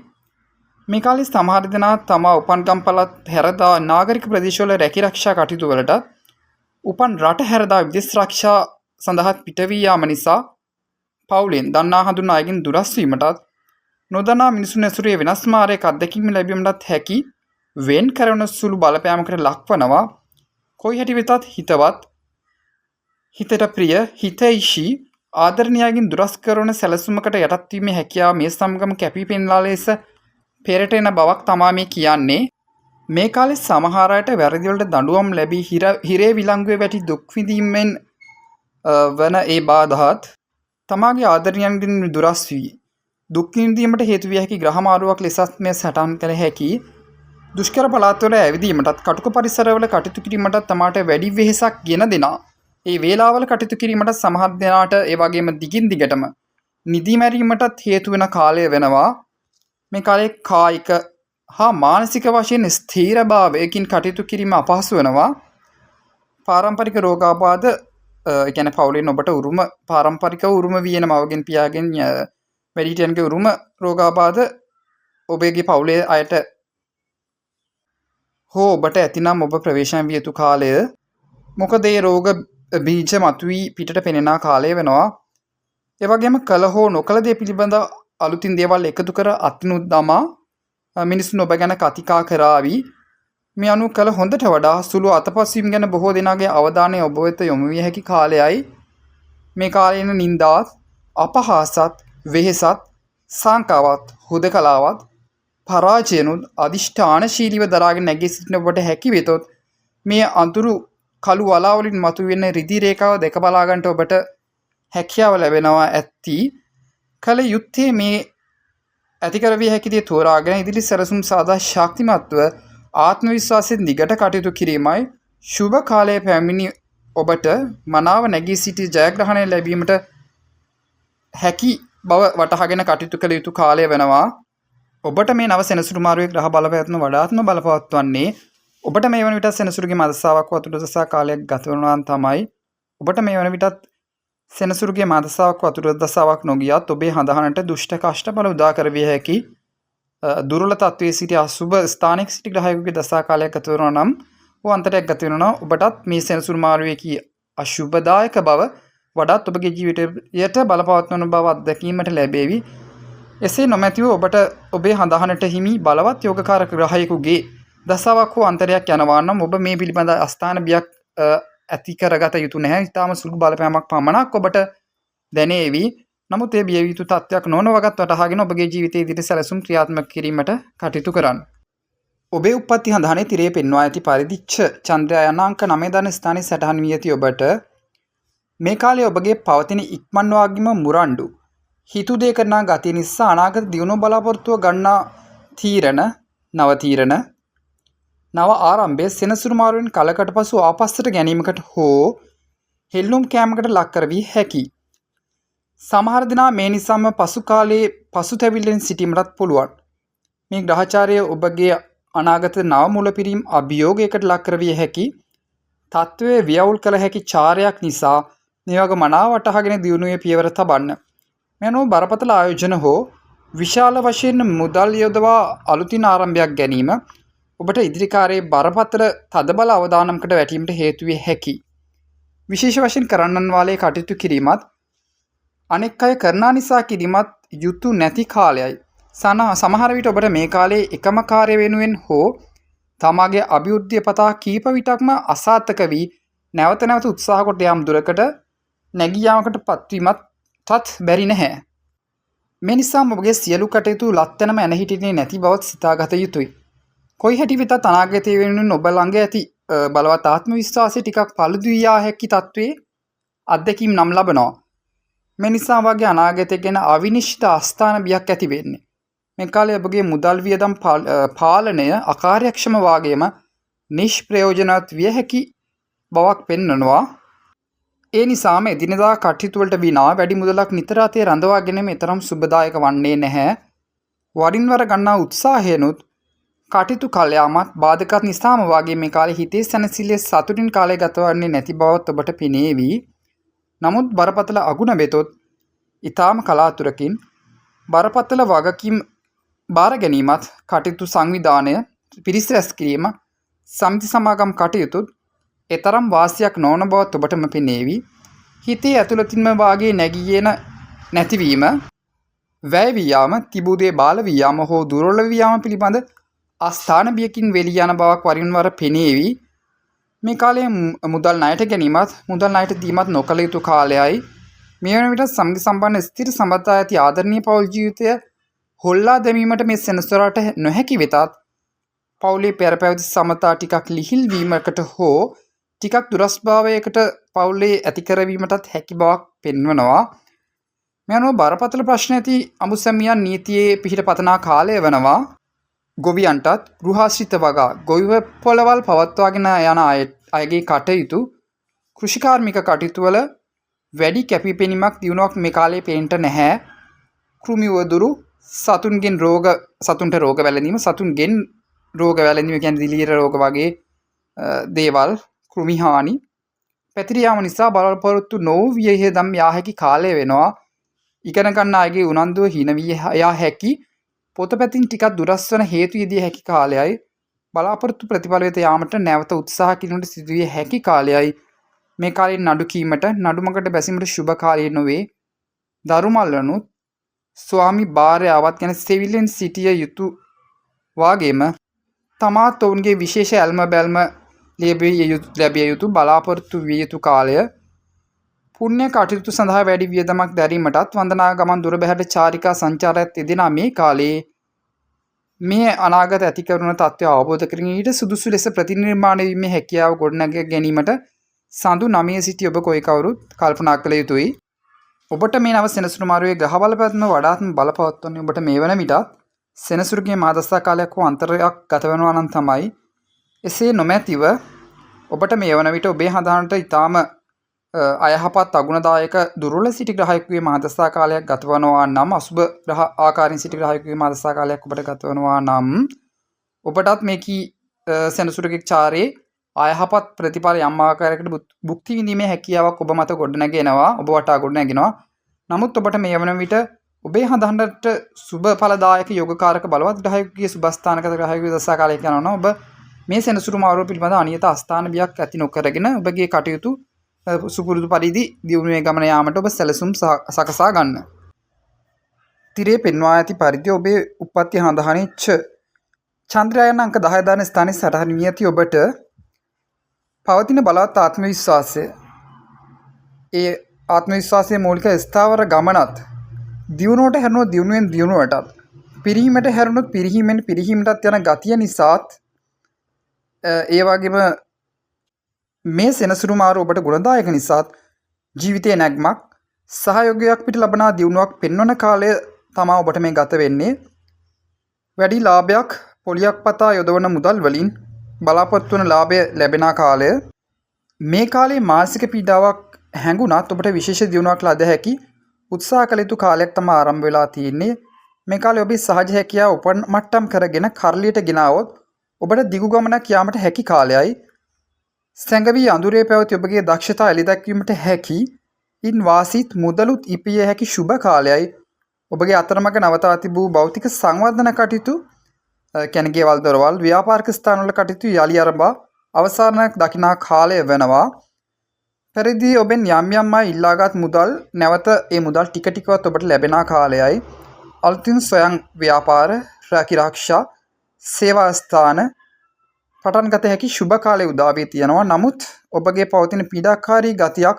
මේ කාලේ සමහර දෙනා තමා උපන් ගම්පලත් හැරදා නාගරික ප්‍රදේශවල රැකිරක්ෂා කටයුතු වලට උපන් රට හැරදා විදේශ රක්ෂා සඳහා පිට වී යාම නිසා පවුලෙන් දන්නා හඳුනා අයගෙන් දුරස් වීමටත් නොදන්නා මිනිසුන් ඇසුරේ වෙනස් මාරයක අත්දැකීම් ලැබීමටත් හැකි වෙන් කරන සුළු බලපෑමකට ලක්වනවා. කොයි හැටි වෙතත් හිතවත් හිතට ප්‍රිය හිතයිෂී ආදරණීයයන්ගෙන් දුරස් කරන සැලසුමකට යටත් වීමේ හැකියාව මේ සමගම කැපී පෙනෙනා ලෙස පෙරට එන බවක් තමා මේ කියන්නේ. මේ කාලේ සමහර අයට වැරදි වලට දඬුවම් ලැබී හිරේ විලංගුවේ වැටි දුක් විඳීමෙන් වන ඒ බාධාත් තමාගේ ආදරණීයන්ගෙන් දුරස් වී දුක් විඳීමට හේතු විය හැකි ග්‍රහ මාරුවක් ලෙසත් මේ සටහන් කළ හැකි. දුෂ්කර පළාත්වල ඇවිදීමටත් කටුක පරිසරවල කටයුතු කිරීමටත් තමාට වැඩි වෙහෙසක් ගෙන දෙනවා. ඒ වේලාවල කටයුතු කිරීමට සමහර දෙනාට ඒ වගේම දිගින් දිගටම නිදි මැරීමටත් හේතු වෙන කාලය වෙනවා. මේ කාලේ කායික හා මානසික වශයෙන් ස්ථීරභාවයකින් කටයුතු කිරීම අපහසු වෙනවා. පාරම්පරික රෝගාබාධ කියන්නේ පවුලෙන් ඔබට උරුම පාරම්පරිකව උරුම වියන මවගෙන් පියාගෙන් වැඩිහිටියන්ගේ උරුම රෝගාබාධ ඔබගේ පවුලේ අයට හෝ ඔබට ඇතිනම් ඔබ ප්‍රවේශම් විය යුතු කාලය. මොකද ඒ රෝග බීජ මතුවී පිටට පෙනෙන කාලය වෙනවා. ඒ වගේම කල හෝ නොකල දේ පිළිබඳ අලුතින් දේවල් එකතු කර අත්නුත් දමා මිනිසුන් ඔබ ගැන කතිකා කරાવી. මේ අනුව කල හොඳට වඩා සුළු අතපසුවීම් ගැන බොහෝ දෙනාගේ අවධානය ඔබ වෙත යොමු විය හැකි කාලයයි. මේ කාලේන නින්දාත් අපහාසත් වෙහෙසත් සංකාවත් හුදකලාවත් පරාජයනුත් අධිෂ්ඨානශීලීව දරාගෙන නැගී සිටින ඔබට හැකි වෙතොත් මේ අඳුරු කළු වලාවලින් මතුවෙන රිදී රේඛාව දැක බලා ගන්නට ඔබට හැකියාව ලැබෙනවා ඇති. කල යුත්තේ මේ ඇති කරවිය හැකි දේ තෝරාගෙන ඉදිරි සැලසුම් සාදා ශක්තිමත්ව ආත්ම විශ්වාසයෙන් දිගට කටයුතු කිරීමයි. සුබ කාලයේ පැමිණි ඔබට මනාව නැගී සිටි ජයග්‍රහණය ලැබීමට හැකි බව වටහාගෙන කටයුතු කළ යුතු කාලය වෙනවා. ඔබට මේ නව සෙනසුරු මාරුවේ ග්‍රහ බලපෑම වඩාත්ම බලපවත්වන්නේ ඔබට මේ වන විට සෙනසුරුගේ මදසාවක් වතුර දසා කාලයක් ගත වෙනවා තමයි. ඔබට මේ වන විටත් සෙනසුරුගේ මදසාවක් වතුර දසාවක් නොගියත් ඔබේ හඳහනට දුෂ්ට කෂ්ට බල උදා කරවිය හැකි දුර්වල තත්වයේ සිටි අසුබ ස්ථානික සිටි ග්‍රහයෙකුගේ දසා කාලයක් ගත වෙනවා නම් ඔය අන්තරයක් ගත වෙනවා. ඔබටත් මේ සෙනසුරු මාරුවේ කී අශුභදායක බව වඩාත් ඔබගේ ජීවිතයට බලපවත්වන බව අත්දැකීමට ලැබේවි. එසේ නොමැතිව ඔබට ඔබේ හඳහනට හිමි බලවත් යෝගකාරක ග්‍රහයෙකුගේ දසාවක් හෝ අන්තරයක් යනවා නම් ඔබ මේ පිළිබඳ අස්ථාන බියක් ඇති කරගත යුතු නැහැ. ඊටාම සුළු බලපෑමක් පමණක් ඔබට දැනේවි. නමුත් ඒ බිය යුතු තත්ත්වයක් නොවන වගත් වටහාගෙන ඔබගේ ජීවිතයේ ඉදිරි සැලසුම් ක්‍රියාත්මක කිරීමට කටයුතු කරන්න. ඔබේ උප්පත්ති හඳහනේ තිරේ පෙන්වා ඇති පරිදිච්ඡ චන්ද්‍රයා යන අංක 9 දන ස්ථානයේ සටහන් වී ඇති ඔබට මේ කාලේ ඔබගේ පවතින ඉක්මන් වාග්යම මුරණ්ඩු හිතු දේ කරනා ගතිය නිසා අනාගත දියුණුව බලාපොරොත්තුව ගන්නා නව ආරම්භය සෙනසුරු මාරුවෙන් කලකට පසු ආපස්සට ගැනීමකට හෝ හෙල්ලුම් කෑමකට ලක් කරවී හැකි. සමහර දෙනා මේ නිසාම පසු කාලයේ පසුතැවිල්ලෙන් සිටීමටත් පුළුවන්. මේ ග්‍රහචාරය ඔබගේ අනාගත නව මුලපිරීම් අභියෝගයකට ලක් කරවිය හැකි. තත්ත්වයේ ව්‍යවුල් කළ හැකි චාරයක් නිසා මේ වගේ මනාව වටහාගෙන දියුණුවේ පියවර තබන්න. මෙනෝ බරපතල ආයෝජන හෝ විශාල වශයෙන් මුදල් යොදවා අලුතින් ආරම්භයක් ගැනීම ඔබට ඉදිරි කාර්යයේ බරපතල තදබල අවදානමකට වැටීමට හේතු විය හැකි. විශේෂ වශයෙන් කරන්නන් වාලේ කටයුතු කිරීමත් අනෙක් අය කරනා නිසා කිරීමත් යුතු නැති කාලයයි. සමහර විට ඔබට මේ කාලේ එකම කාර්ය වෙනුවෙන් හෝ තමාගේ අභිවෘද්ධිය පතා කීප විටක්ම අසාර්ථක වී නැවත නැවත උත්සාහ කොට යම් දුරකට නැගී යාමකට පත්වීමටත් බැරි නැහැ. මේ නිසාම ඔබගේ සියලු කටයුතු ලත්තනම ඇන හිටින්නේ නැති බවත් සිතාගත යුතුයි. කොයි හැටි වෙතත් අනාගතය වෙනුවෙන් ඔබ ළඟ ඇති බලවත් ආත්ම විශ්වාසය ටිකක් පළුදු වියා හැකි තත්ත්වයේ අත්දැකීම් නම් ලබනවා. මේ නිසා වගේ අනාගතය ගැන අවිනිශ්චිත අස්ථාන බියක් ඇති වෙන්නේ. මේ කාලේ ඔබගේ මුදල් වියදම් පාලනය අකාර්යක්ෂම වාගේම නිෂ්ප්‍රයෝජනවත් විය හැකි බවක් පෙන්වනවා. ඒ නිසාම එදිනෙදා කටයුතු වලට විනා වැඩි මුදලක් නිතර අතේ රඳවා ගැනීම තරම් සුබදායක වන්නේ නැහැ. වරින් වර ගන්නා උත්සාහයනොත් කටයුතු කළ යාමත් බාධකත් නිසාම වාගේ මේ කාලේ හිතේ සැනසෙල්ලේ සතුටින් කාලය ගතවන්නේ නැති බවත් ඔබට පෙනේවි. නමුත් බරපතල අගුණ වෙතොත් ඊටාම කලාතුරකින් බරපතල වගකීම් බාර ගැනීමත් කටයුතු සංවිධානය පිරිස රැස් කිරීම සමිති සමාගම් කටයුතුත් එතරම් වාසියක් නොවන බවත් ඔබටම පෙනේවි. හිතේ ඇතුළතින්ම වාගේ නැගියන නැතිවීම වැය වී යාම තිබූ දේ බාල වී යාම හෝ දුර්වල වී යාම පිළිබඳ අස්ථාන බියකින් වෙලී යන බවක් වරින් වර පෙනේවි. මේ කාලයේ මුදල් ණයට ගැනීමත් මුදල් ණයට දීමත් නොකළ යුතු කාලයයි. මේ වන විට සමගි සම්පන්න ස්ථිර සම්බන්ධතා ඇති ආදරණීය පෞල් ජීවිතය හොල්ලා දැමීමට මේ සෙනසුරාට නොහැකි වෙතත් පවුලේ පෙර පැවති සමතා ටිකක් ලිහිල් වීමකට හෝ ටිකක් දුරස්භාවයකට පවුලේ ඇති කරවීමටත් හැකි බවක් පෙන්වනවා. මේ අනුව බරපතල ප්‍රශ්න ඇති අමුසැමියන් නීතියේ පිහිට පතනා කාලය වෙනවා. ගොවියන්ටත් ගෘහාශ්‍රිත වගා ගොවිව පොළවල් පවත්වාගෙන යන අයගේ කටයුතු කෘෂිකාර්මික කටයුතු වල වැඩි කැපිපෙනීමක් දියුණුවක් මේ කාලේ පේන්න නැහැ. කෘමි වදුරු සතුන්ගෙන් සතුන්ට රෝග වැළඳීම සතුන්ගෙන් රෝග වැළඳීම කියන්නේ දිලියර රෝග වගේ දේවල් කෘමි හානි පැතිර යාම නිසා බලාපොරොත්තු නොවිය හේදම් යා හැකි කාලය වෙනවා. ඉගෙන ගන්න අයගේ උනන්දුව හින වී යා හැකි පොතපැතින් ටිකක් දුරස් වන හේතු යෙදිය හැකි කාලයයි. බලාපොරොත්තු ප්‍රතිඵල වෙත යාමට නැවත උත්සාහ කිරීමට සිදුවිය හැකි කාලයයි. මේ කාලේ නඩු කීමට නඩුමකට බැසීමට සුබ කාලය නොවේ. දරුමල්ලනුත් ස්වාමි භාර්යාවත් ගැන සෙවිලෙන් සිටිය යුතු වාගේම තමාත් ඔවුන්ගේ විශේෂ ඇල්ම බැල්ම ලැබිය යුතු බලාපොරොත්තු විය යුතු කාලය. පුණ්‍ය කටයුතු සඳහා වැඩි වියදමක් දැරීමටත් වන්දනා ගමන් දුර බැහැර චාරිකා සංචාරයත් යෙදෙන මේ කාලේ මේ අනාගත ඇති කරන තත්ත්වය අවබෝධ කරගෙන ඊට සුදුසු ලෙස ප්‍රතිනිර්මාණය වීමේ හැකියාව ගොඩනග ගැනීමට සඳු 9 සිටි ඔබ කොයි කවුරුත් කල්පනා කළ යුතුයි. ඔබට මේ නව සෙනසුරු මාරුවේ ග්‍රහ බලපෑම වඩාත්ම බලපවත්වන්නේ ඔබට මේ වන විටත් සෙනසුරුගේ මාදස්සා කාලයක් හෝ අන්තරයක් ගත වෙනවා නම් තමයි. එසේ නොමැතිව ඔබට මේ වන විට ඔබේ හදානට ඊටාම අයහපත් අගුණදායක දුර්වල සිටි ග්‍රහයෙකුගේ මාදස්සා කාලයක් ගතවනවා නම් අසුබ ග්‍රහ ආකාරයෙන් සිටි ග්‍රහයෙකුගේ මාදස්සා කාලයක් ඔබට ගතවනවා නම් ඔබටත් මේකී සෙනසුරුගේ චාරේ අයහපත් ප්‍රතිඵල යම් ආකාරයකට භුක්ති විඳීමේ හැකියාවක් ඔබ මත ගොඩනගෙනවා ඔබ වටා ගොඩනගෙනවා. නමුත් ඔබට මේ වන විට ඔබේ හදන්නට සුබ ඵලදායක යෝගකාරක බලවත් ග්‍රහයෙකුගේ සුබස්ථානක ග්‍රහයෙකුගේ දස්සා කාලයක් යනවා. ඔබ මේ සෙනසුරු මාරුව පිළිබඳ අනියත අස්ථාන බියක් ඇති නොකරගෙන ඔබගේ කටයුතු සුපුරුදු පරිදි දියුණුවේ ගමන යාමට ඔබ සැලසුම් සකසා ගන්න. තිරේ පෙන්වා ඇති පරිදි ඔබේ උප්පත්ති හඳහනිච්ච චන්ද්‍රයාන අංක 10 දාන ස්ථානයේ සටහන් වී ඇති ඔබට පවතින බලවත් ආත්ම විශ්වාසය. ඒ ආත්ම විශ්වාසයේ මූලික ස්ථාවර ගමනත් දියුණුවට හැරුණොත් දියුණුවෙන් දියුණුවටත් පිරිහීමට හැරුණොත් පිරිහීමෙන් පිරිහීමටත් යන ගතිය නිසාත් ඒ වගේම මේ සෙනසුරු මාරු ඔබට ගුණදායක නිසාත් ජීවිතයේ නැග්මක් සහයෝගයක් පිට ලබනා දියුණුවක් පෙන්වන කාලය තමා ඔබට මේ ගත වෙන්නේ. වැඩි ලාභයක් පොලියක් පතා යොදවන මුදල් වලින් බලාපොරොත්තු වන ලාභය ලැබෙන කාලය. මේ කාලේ මානසික පීඩාවක් හැඟුණත් ඔබට විශේෂ දියුණුවක් ලද හැකි උත්සාහ කළ යුතු කාලයක් තමයි ආරම්භ වෙලා තියෙන්නේ. මේ කාලේ ඔබේ සහජ හැකියාව උපන් මට්ටම් කරගෙන කරලියට ගෙනාවොත් ඔබට දිගු ගමනක් යාමට හැකි කාලයයි. සැඟවී අඳුරේ පැවති ඔබගේ දක්ෂතා එළි දැක්වීමට හැකි ඉන් වාසීත් මුදලුත් ඉපිය හැකි ශුභ කාලයයි. ඔබගේ අතරමඟ නවතා තිබූ භෞතික සංවර්ධන කටයුතු කියන්නේ ගෙවල් දොරවල් ව්‍යාපාරික ස්ථානවල කටයුතු යලි ආරම්භ අවසානයක් දකිනා කාලය වෙනවා. පෙරදී ඔබෙන් යම් යම් අය ඉල්ලාගත් මුදල් නැවත ඒ මුදල් ටික ටිකවත් ඔබට ලැබෙන කාලයයි. අලුතින් ස්වයං ව්‍යාපාර, රැකිරක්ෂා, සේවා ස්ථාන පටන් ගත හැකි ශුභ කාලය උදා වී තියෙනවා. නමුත් ඔබගේ පවතින පීඩාකාරී ගතියක්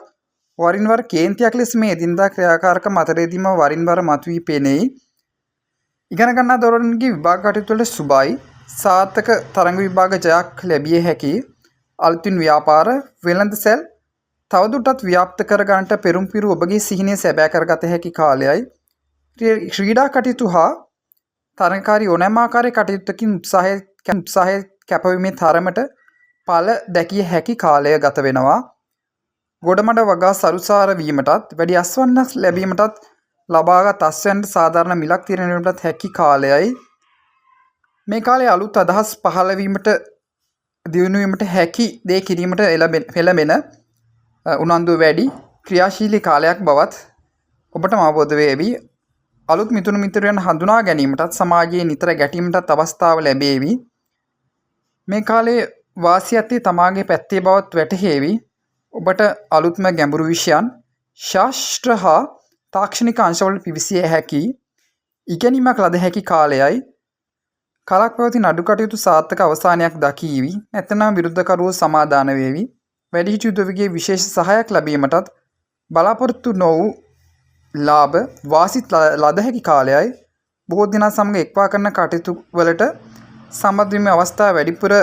වරින් වර කේන්තියක් ලෙස මේ එදිනදා ක්‍රියාකාරකම් අතරේදීම වරින් වර මතුවී පෙනෙයි. ඉගෙන ගන්නා දරුවන්ගේ විභාග කටයුතු වල සුබයි. සාර්ථක තරඟ විභාග ජයක් ලැබිය හැකි. අලුතින් ව්‍යාපාර, වෙළඳසැල් තවදුරටත් ව්‍යාප්ත කර ගන්නට පෙරම්පිරු ඔබගේ සිහිනය සැබෑ කරගත හැකි කාලයයි. ක්‍රීඩා කටයුතු හා තරඟකාරී ඕනෑම ආකාරයක කටයුත්තකින් උත්සාහය කැපවීමේ තරමට ඵල දැකිය හැකි කාලය ගත වෙනවා. ගොඩමඩ වගා සරුසාර වීමටත් වැඩි අස්වන්නස් ලැබීමටත් ලබාගත් අස්වැන්නට සාධාරණ මිලක් තීරණයටත් හැකි කාලයයි. මේ කාලයේ අලුත් අදහස් පහළ වීමට දියුණු වීමට හැකි දේ කිරීමට එළඹෙන උනන්දුව වැඩි ක්‍රියාශීලී කාලයක් බවත් ඔබට අවබෝධ වේවි. අලුත් මිතුරු මිතුරියන් හඳුනා ගැනීමටත් සමාජයේ නිතර ගැටීමටත් අවස්ථාව ලැබේවි. මේ කාලයේ වාසියත්තේ තමාගේ පැත්තේ බවත් වැටහේවි. ඔබට අලුත්ම ගැඹුරු විෂයන් ශාස්ත්‍ර හා තාක්ෂණික අංශවල පිවිසිය හැකි ඉගෙනීමක් ලද හැකි කාලයයි. කලක් පැවති නඩු කටයුතු සාර්ථක අවසානයක් දකීවි. නැත්නම් විරුද්ධකරුවෝ සමාදාන වේවි. වැඩිහිටි උදවියගේ විශේෂ සහායක් ලැබීමටත් බලාපොරොත්තු නොවූ ලාභ වාසිත් ලද හැකි කාලයයි. බොහෝ දිනා සමග එක්වා කරන කටයුතු වලට සම්බන්ධ වීමේ අවස්ථා වැඩිපුර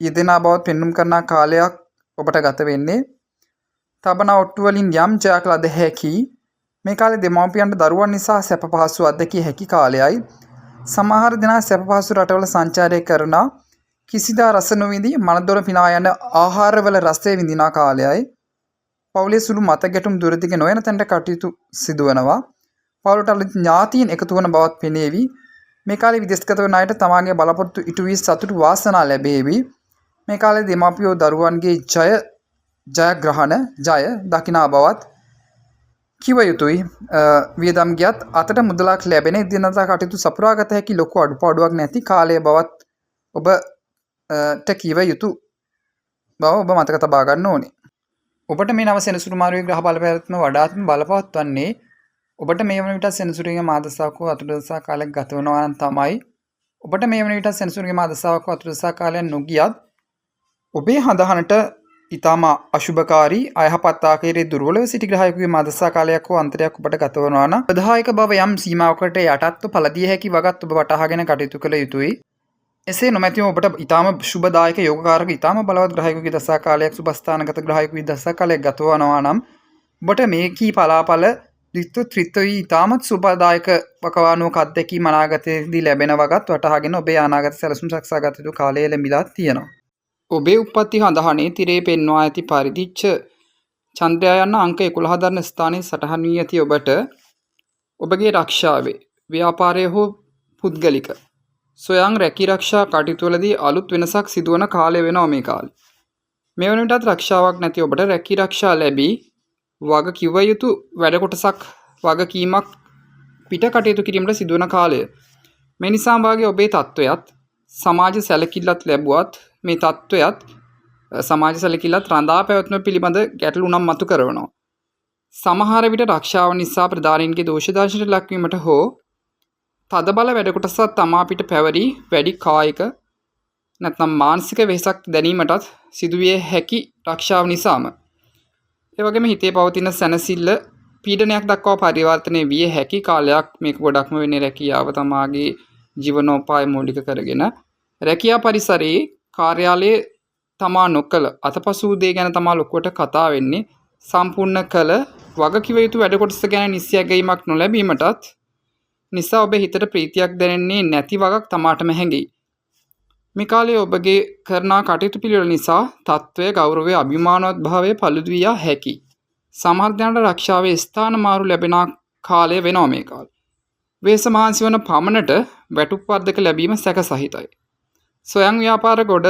යෙදෙන බවත් පෙන්눔 කරන කාලයක් ඔබට ගත වෙන්නේ. තබන ඔට්ටු වලින් යම් ජයක් ලද හැකි මේ කාලේ දෙමාපියන්ට දරුවන් නිසා සැප පහසු අත්දැකිය හැකි කාලයයි. සමහර දෙනා සැප පහසු රටවල සංචාරය කරන කිසිදා රස නොවිඳි මනදොර පිනා යන ආහාරවල රසය විඳින කාලයයි. පවුලේ සුළු මත ගැටුම් දුරදිග නොයන තැනට කටයුතු සිදුවනවා. පවුලට අලුත් ඥාතීන් එකතු වන බවත් පෙනේවි. මේ කාලේ විදේශගත වන අයට තමාගේ බලාපොරොත්තු ඉටු වී සතුටු වාසනා ලැබේවි. මේ කාලේ දෙමාපියෝ දරුවන්ගේ ජයග්‍රහණ දකිනා බවත් කිව යුතුයි. වියදම් ගියත් අතට මුදලක් ලැබෙන දිනදා කටයුතු සපුරාගත හැකි ලොකු අඩුපාඩුවක් නැති කාලය බවත් ඔබට කිව යුතු බව ඔබ මතක තබා ගන්න ඕනේ. ඔබට මේ නව සෙනසුරු මාරුවේ ග්‍රහ බලපෑම වඩාත්ම බලපවත්වන්නේ ඔබට මේ වන විට සෙනසුරුගේ මාදසාවක අතුරුදසා කාලයක් ගත වෙනවා නම් තමයි. ඔබට මේ වන විට සෙනසුරුගේ මාදසාවක අතුරුදසා කාලයක් නොගියත් ඔබේ හඳහනට ඊටම අශුභකාරී අයහපත් ආකාරයේ දුර්වලව සිටි ග්‍රහයෙකුගේ මාදසා කාලයක් හෝ අන්තරයක් ඔබට ගත වෙනවා නම් ප්‍රදායක බව යම් සීමාවකට යටත්ව පළදිය හැකි වගත් ඔබ වටහාගෙන කටයුතු කළ යුතුයි. එසේ නොමැතිව ඔබට ඊටම සුබදායක යෝගකාරක ඊටම බලවත් ග්‍රහයෙකුගේ දසා කාලයක් සුබස්ථානගත ග්‍රහයෙකුගේ දසා කාලයක් ගත වෙනවා නම් ඔබට මේ කී පලාපල ත්‍රිත්වී ඊටමත් සුබදායක වකවානුවක අත්දැකීම් අනාගතයේදී ලැබෙන වගත් වටහාගෙන ඔබේ අනාගත සැලසුම් සකසාගත යුතු කාලය ලැබිලා තියෙනවා. ඔබේ උප්පත්ති හඳහනේ තිරේ පෙන්වා ඇති පරිදිච්ච චන්ද්‍රයා යන අංක 11 දරන ස්ථානයේ සටහන් වී ඇති ඔබට ඔබගේ රක්ෂාවේ ව්‍යාපාරයේ හෝ පුද්ගලික සොයං රැකිරක්ෂා කටයුතුවලදී අලුත් වෙනසක් සිදුවන කාලය වෙනවා මේ කාලේ. මේ වන විටත් රක්ෂාවක් නැති ඔබට රැකිරක්ෂා ලැබී වග කිව යුතු වැඩ කොටසක් වගකීමක් පිට කටයුතු කිරීමට සිදුවන කාලය. මේ නිසා වාගේ ඔබේ තත්වයත් සමාජ සැලකිල්ලත් ලැබුවත් මේ තත්වයත් සමාජ සැලකිල්ලත් රඳා පැවැත්ම පිළිබඳ ගැටලු නම් මතු කරනවා. සමහර විට රක්ෂාව නිසා ප්‍රධානීන්ගේ දෝෂ දර්ශනයට ලක්වීමට හෝ තදබල වැඩ කොටසක් තමා පිට පැවරි වැඩි කායික නැත්නම් මානසික වෙහෙසක් දැනීමටත් සිදුවිය හැකි රක්ෂාව නිසාම. ඒ වගේම හිතේ පවතින සැනසෙල්ල පීඩනයක් දක්වා පරිවර්තනය විය හැකි කාලයක් මේක ගොඩක්ම වෙන්නේ රැකියාව තමාගේ ජීවනෝපාය මූලික කරගෙන. රැකියා පරිසරයේ කාර්යාලයේ තමා නොකළ අතපසු දේ ගැන තමා ලොකුවට කතා වෙන්නේ. සම්පූර්ණ කළ වගකිව යුතු වැඩ කොටස ගැන නිසි ඇගීමක් නොලැබීමටත් නිසා ඔබේ හිතට ප්‍රීතියක් දැනෙන්නේ නැති වගක් තමාටම හැඟෙයි. මේ කාලයේ ඔබගේ කරන කටයුතු පිළිවෙල නිසා තත්ත්වය ගෞරවය අභිමානවත් භාවය පළුදු විය හැකි. සමහර දෙනාට රක්ෂාවේ ස්ථාන මාරු ලැබෙන කාලය වෙනවා මේ කාලේ. වෙහෙස මහන්සි වන පමණට වැටුප් වර්ධක ලැබීම සැක සහිතයි. ස්වයං ව්‍යාපාර ගොඩ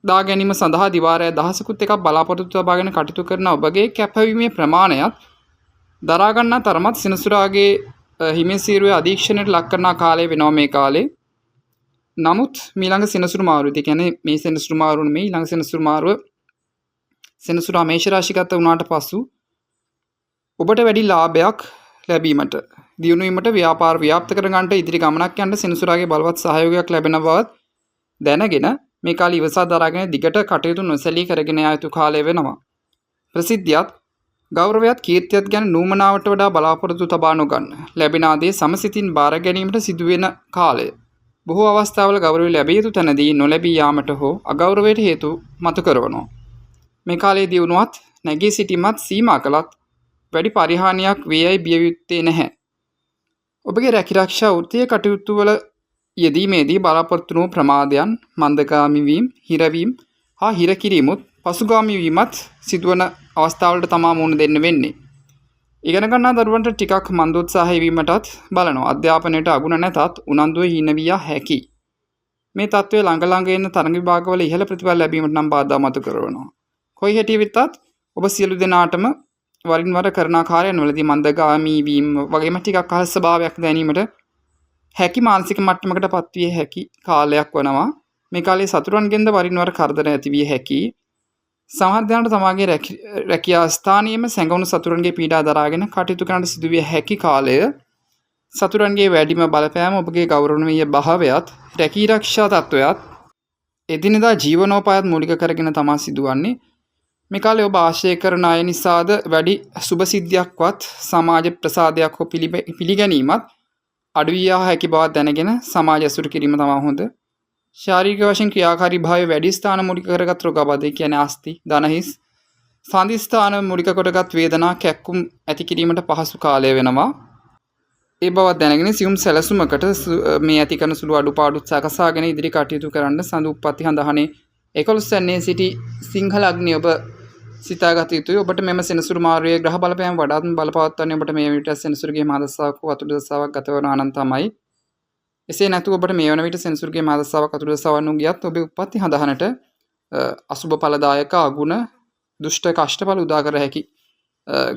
දා ගැනීම සඳහා දිවාරය දහසකුත් එකක් බලාපොරොත්තු ලබාගෙන කටයුතු කරන ඔබගේ කැපවීමේ ප්‍රමාණයත් දරා ගන්නා තරමත් සෙනසුරාගේ හිමිසීරුවේ අධීක්ෂණයට ලක් කරන කාලය වෙනවා මේ කාලේ. නමුත් මීළඟ සෙනසුරු මාරුවේදී කියන්නේ මේ සෙනසුරු මාරුව නෙමෙයි ඊළඟ සෙනසුරු මාරුව සෙනසුරා මේෂ රාශිගත වුණාට පසු ඔබට වැඩි ලාභයක් ලැබීමට දියුණු වීමට ව්‍යාපාර ව්‍යාප්ත කර ගන්නට ඉදිරි ගමනක් යන්න සෙනසුරාගේ බලවත් සහයෝගයක් ලැබෙන බවත් දැනගෙන මේ කාලේ ඉවසා දරාගෙන දිගට කටයුතු නොසැලී කරගෙන යා යුතු කාලය වෙනවා. ප්‍රසිද්ධියත් ගෞරවයත් කීර්තියත් ගැන නූමනාවට වඩා බලාපොරොත්තු තබා නොගන්න. ලැබෙන ආදී සමසිතින් බාර ගැනීමට සිදුවෙන කාලය. බොහෝ අවස්ථාවල ගෞරවය ලැබිය යුතු තැනදී නොලැබී යාමට හෝ අගෞරවයට හේතු මතු කරනවා. මේ කාලයේ දියුණුවත් නැගී සිටීමත් සීමා කළත් වැඩි පරිහානියක් වේ යයි බිය යුත්තේ නැහැ. ඔබගේ රැකිරක්ෂා වෘත්තීය කටයුතු වල යෙදීමේදී බලාපොරොත්තු වූ ප්‍රමාදයන් මන්දගාමී වීම, හිරවීම හා හිර කිරීමුත් පසුගාමී වීමත් සිදුවන අවස්ථාවලට තමා මුහුණ දෙන්න වෙන්නේ. ඉගෙන ගන්නා දරුවන්ට ටිකක් මන්දෝත්සාහය වීමටත් බලනවා. අධ්‍යාපනයට අගුණ නැතත් උනන්දුවේ හීන විය හැකි. මේ තත්ත්වය ළඟ ළඟ එන තරඟ විභාගවල ඉහළ ප්‍රතිඵල ලැබීමට නම් බාධා මතු කරනවා. කොයි හැටි වෙතත් ඔබ සියලු දෙනාටම වරින් වර කරන කාර්යයන්වලදී මන්දගාමී වීම වගේම ටිකක් අහස් ස්වභාවයක් දැනීමට හැකි මානසික මට්ටමකට පත්විය හැකි කාලයක් වනවා. මේ කාලයේ සතුරන්ගෙන්ද වරින් වර කරදර ඇති විය හැකි. සමහර දෙනාට තමාගේ රැකියා ස්ථානයේම සැඟවුණු සතුරන්ගේ පීඩා දරාගෙන කටයුතු කරන්නට සිදුවිය හැකි කාලය. සතුරන්ගේ වැඩිම බලපෑම ඔබගේ ගෞරවනීය භාවයත් රැකී ආරක්ෂා තත්වයත් එදිනෙදා ජීවනෝපායත් මූලික කරගෙන තමා සිදුවන්නේ. මේ කාලේ ඔබ ආශ්‍රය කරන අය නිසාද වැඩි සුභසිද්ධියක්වත් සමාජ ප්‍රසාදයක් හෝ පිළිගැනීමත් අඩු විය හැකි බවක් දැනගෙන සමාජ ඇසුරු කිරීම තමයි හොඳ. ශාරීරික වශයෙන් ක්‍රියාකාරී භාවය වැඩි ස්ථාන මූලික කරගත් රෝගාබාධ කියන්නේ ආස්ති, දනහිස්, සන්ධි ස්ථාන මූලික කොටගත් වේදනා කැක්කුම් ඇති කිරීමට පහසු කාලය වෙනවා. ඒ බව දැනගෙන සියුම් සැලසුමකට මේ ඇති කරන සුළු අඩුපාඩුත් සකසාගෙන ඉදිරි කටයුතු කරන්න සඳ උප්පත්ති හඳහනේ 11 වෙනි සිටි සිංහල අග්නිය ඔබ සිතාගත යුතුයි. ඔබට මෙම සෙනසුරු මාරුවේ ග්‍රහ බලපෑම වඩාත් බලපවත්වන්නේ ඔබට මේ විට සෙනසුරුගේ මාදස්සාවක් වතුරු දස්සාවක් ගත වන ආනන් තමයි. එසේ නැතුව ඔබට මේ වන විට සෙනසුරුගේ මාදස්සාවක් වතුරු දස්සාවක් වුන් ගියත් ඔබේ උප්පත්ති හඳහනට අසුබ ඵලදායක අගුණ දුෂ්ට කෂ්ටඵල උදා කර හැකි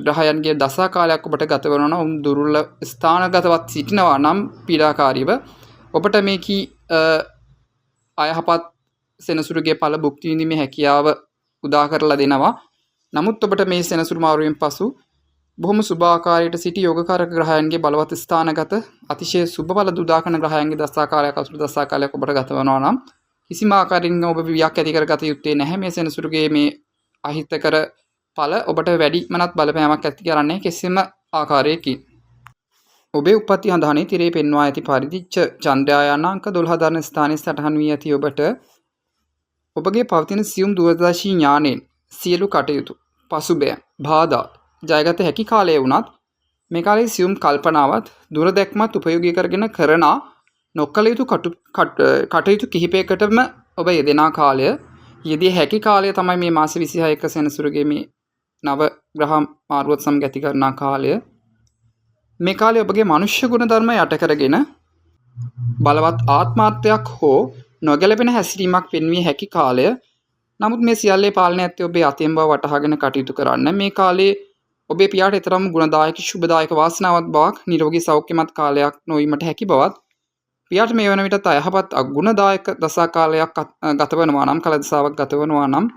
ග්‍රහයන්ගේ දසා කාලයක් ඔබට ගත වෙනවා නම් දුර්වල ස්ථානගතවත් සිටිනවා නම් පීඩාකාරීව ඔබට මේ කී අයහපත් සෙනසුරුගේ ඵල භුක්ති විඳීමේ හැකියාව උදා කරලා දෙනවා. නමුත් ඔබට මේ සෙනසුරු මාරුවෙන් පසු බොහොම සුභ ආකාරයට සිටි යෝගකාරක ග්‍රහයන්ගේ බලවත් ස්ථානගත අතිශය සුභ බල දුදා කරන ග්‍රහයන්ගේ දසා කාලයක් අසුරු දසා කාලයක් ඔබට ගත වෙනවා නම් කිසිම ආකාරයකින් ඔබ වියක් ඇති කරගත යුත්තේ නැහැ. මේ සෙනසුරුගේ මේ අහිතකර ඵල ඔබට වැඩි මනත් බලපෑමක් ඇති කරන්නේ කිසිම ආකාරයකින්. ඔබේ උප්පත්ති හඳහනේ තිරේ පෙන්වා ඇති පරිදි චන්ද්‍රයාන අංක 12 දරන ස්ථානයේ සටහන් වී ඇති ඔබට ඔබගේ පවතින සියුම් දුරදර්ශී ඥාණයෙන් සියලු කටයුතු පසුබෑම් බාධා ජයගත හැකි කාලය වුණත් මේ කාලේ සියුම් කල්පනාවත් දුරදැක්මත් උපයෝගී කරගෙන කරන නොකළ යුතු කටයුතු කිහිපයකටම ඔබ යෙදෙන කාලය යෙදී හැකි කාලය තමයි මේ මාස 26 සෙනසුරුගේ මේ නව ග්‍රහ මාරුවත් සමග ඇති කරන කාලය. මේ කාලේ ඔබගේ මනුෂ්‍ය ගුණ ධර්ම යට කරගෙන බලවත් ආත්මාර්ථයක් හෝ නොගැලපෙන හැසිරීමක් පෙන්විය හැකි කාලය. නමුත් මේ සියල්ලේ පාලනය ඇත්තේ ඔබේ අතින් බව වටහාගෙන කටයුතු කරන්න. මේ කාලේ ඔබේ පියාට තරම් ගුණදායක ශුභදායක වාසනාවත් බවක් නිරෝගී සෞඛ්‍යමත් කාලයක් නොවීමට හැකි බවත් පියාට මේ වන විටත් අයහපත් අගුණදායක දසා කාලයක් ගත වෙනවා නම් කල දසාවක් ගත වෙනවා නම්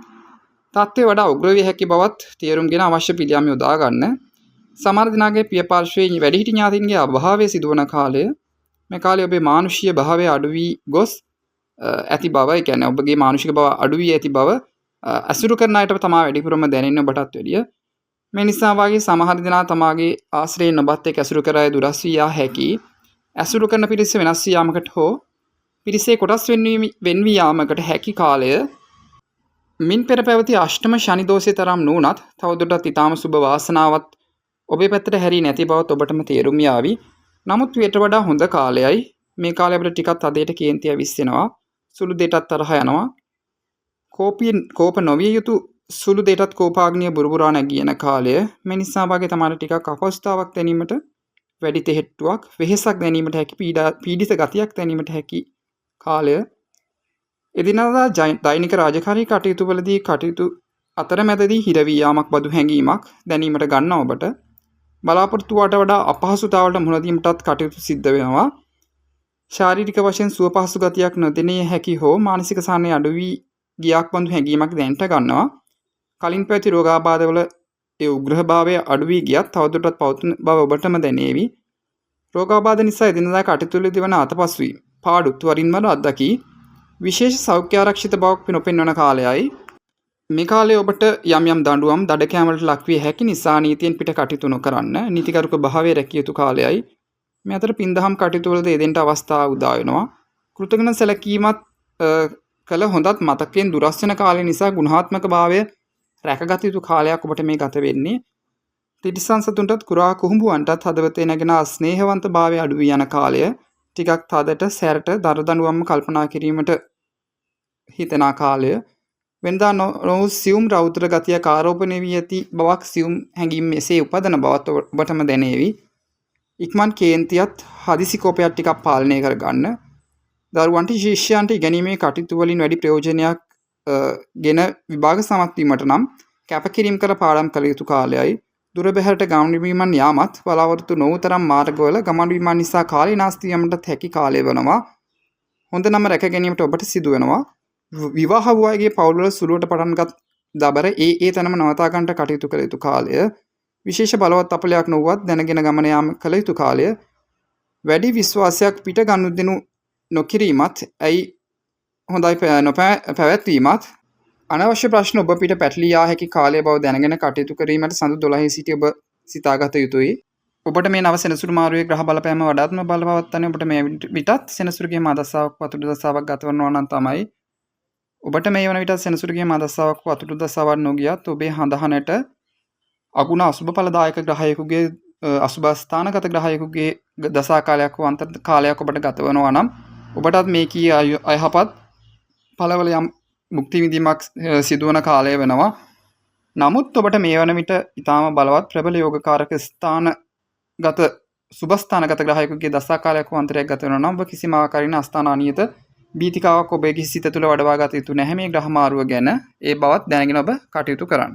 තත්ත්වය වඩා උග්‍ර විය හැකි බවත් තේරුම්ගෙන අවශ්‍ය පිළියම් යොදා ගන්න. සමහර දිනාගේ පිය පාර්ශ්වයේ වැඩිහිටි ඥාතීන්ගේ අභාවය සිදුවන කාලය. මේ කාලේ ඔබේ මානුෂීය භාවය අඩු වී ගොස් ඇති බව, ඒ කියන්නේ ඔබගේ මානසික බව අඩු වී ඇති බව අසුරු කරන අයට තමයි වැඩිපුරම දැනෙන්නේ ඔබටත් වැඩිය. මේ නිසා වාගේ සමහර දෙනා තමාගේ ආශ්‍රයෙන් ඔබත් එක්ක අසුරු කර අය දුරස් වී යා හැකි. අසුරු කරන පිරිස වෙනස් වී යාමකට හෝ පිරිසේ කොටස් වෙන් වී යාමකට හැකි කාලය. මින් පෙර පැවති අෂ්ටම ශනි දෝෂය තරම් නුනත් තවදුරටත් ඊටාම සුබ වාසනාවත් ඔබේ පැත්තට හැරී නැති බවත් ඔබටම තේරුම් යාවි. නමුත් ඊට වඩා හොඳ කාලයයි. මේ කාලය අපිට ටිකක් අදේට කේන්තිය විශ්සෙනවා. සුළු දෙයටත් තරහ යනවා. කෝප නොවිය යුතු සුළු දෙයටත් කෝපාග්නිය බුරුබුරා නැගියන කාලය. මේ නිසා වාගේ තමයි ටිකක් අපහසුතාවක් දැනීමට වැඩි තෙහෙට්ටුවක් වෙහෙසක් දැනීමට හැකි පීඩිත ගතියක් දැනීමට හැකි කාලය. එදිනදා දෛනික රාජකාරී කටයුතු වලදී කටයුතු අතරමැදදී හිරවී යාමක් බඳු හැඟීමක් දැනීමට ගන්න ඔබට බලාපොරොත්තුවට වඩා අපහසුතාවලට මුහුණ දීමටත් කටයුතු සිද්ධ වෙනවා. ශාරීරික වශයෙන් සුව පහසු ගතියක් නොදෙනිය හැකි හෝ මානසික සහනය අඩු වී ගියක් බඳු හැඟීමක් දැනට ගන්නවා. කලින් පැවති රෝගාබාධවල ඒ උග්‍රභාවය අඩු වී ගියත් තවදුරටත් පවතින බව ඔබටම දැනේවි. රෝගාබාධ නිසා එදිනදා කටයුතුවලදී වන අතපසුවීම් පාඩුත් වරින් වර අත්දකී විශේෂ සෞඛ්‍ය ආරක්ෂිත බවක් නොපෙන්වන කාලයයි. මේ කාලේ ඔබට යම් යම් දඬුවම් දඩකෑමකට ලක්විය හැකි නිසා නීතියෙන් පිට කටයුතු නොකරන්න නීතිගරුක භාවය රැකිය යුතු කාලයයි. මේ අතර පින්දහම් කටයුතුවලදී යෙදෙන්න අවස්ථාව උදා වෙනවා. කෘතඥ සැලකීමත් කළ හොඳත් මතකයෙන් දුරස් වෙන කාලය නිසා ගුණාත්මක භාවය රැකගත යුතු කාලයක් ඔබට මේ ගත වෙන්නේ. තිරිසන් සතුන්ටත් කුරා කුහුඹුවන්ටත් හදවතේ නැගෙන ස්නේහවන්ත භාවය අඩු වී යන කාලය. ටිකක් තදට සැරට දරදඬුවම්ම කල්පනා කිරීමට හිතන කාලය. වෙනදා නොවු සියුම් රෞද්‍ර ගතියක් ආරෝපණය වී ඇති බවක් සියුම් හැඟීම් මෙසේ උපදන බවත් ඔබටම දැනේවි. ඉක්මන් කේන්තියත් හදිසි කෝපයක් ටිකක් පාලනය කරගන්න. දරුවන්ට ශිෂ්‍යයන්ට ඉගෙනීමේ කටයුතු වලින් වැඩි ප්‍රයෝජනයක් ගෙන විභාග සමත් වීමට නම් කැපකිරීම කර පාඩම් කළ යුතු කාලයයි. දුර බැහැරට ගමන් බිමන් යාමත් බලාපොරොත්තු නොවූ තරම් මාර්ගවල ගමන් බිමන් නිසා කාලේ නාස්ති වීමට හැකි කාලය වෙනවා. හොඳ නම රැක ගැනීමට ඔබට සිදු වෙනවා. විවාහ වූ අයගේ පවුල්වල සුළුවට පටන්ගත් දබර ඒ තැනම නවතා ගන්නට කටයුතු කළ යුතු කාලය. විශේෂ බලවත් අපලයක් නොවුවත් දැනගෙන ගමන යාම කළ යුතු කාලය. වැඩි විශ්වාසයක් පිට ගන්නු දෙනු නොකිරීමත් ඇයි හොඳයි පැවැත්වීමත් අනවශ්‍ය ප්‍රශ්න ඔබ පිට පැටලී යා හැකි කාලය බව දැනගෙන කටයුතු කිරීමට සඳු 12 සිටි ඔබ සිතාගත යුතුයි. ඔබට මේ නව සෙනසුරු මාරුවේ ග්‍රහ බලපෑම වඩාත්ම බලපවත්වන්නේ ඔබට මේ විටත් සෙනසුරුගේ මාදස්සාවක් වතුරු දසාවක් ගතවනවා නම් තමයි. ඔබට මේ වන විටත් සෙනසුරුගේ මාදස්සාවක් වතුරු දසාවක් නොගියත් ඔබේ හඳහනට අගුණ අසුභ ඵලදායක ග්‍රහයෙකුගේ අසුභ ස්ථානගත ග්‍රහයෙකුගේ දසා කාලයක් වූ අන්තර් කාලයක් ඔබට ගතවනවා නම් ඔබටත් මේ කී අයහපත් ඵලවල යම් මුක්ති විඳීමක් සිදුවන කාලය වෙනවා. නමුත් ඔබට මේ වන විට ඊටාම බලවත් ප්‍රබල යෝගකාරක ස්ථානගත සුභස්ථානගත ග්‍රහයෙකුගේ දසා කාලයක් වූ අන්තරයක් ගත වෙනවා නම් ඔබ කිසිම ආකාරයකින් අස්ථාන අනියත බීතිකාවක් ඔබේ සිත තුළ වඩවා ගත යුතු නැහැ මේ ග්‍රහ මාරුව ගැන. ඒ බවත් දැනගෙන ඔබ කටයුතු කරන්න.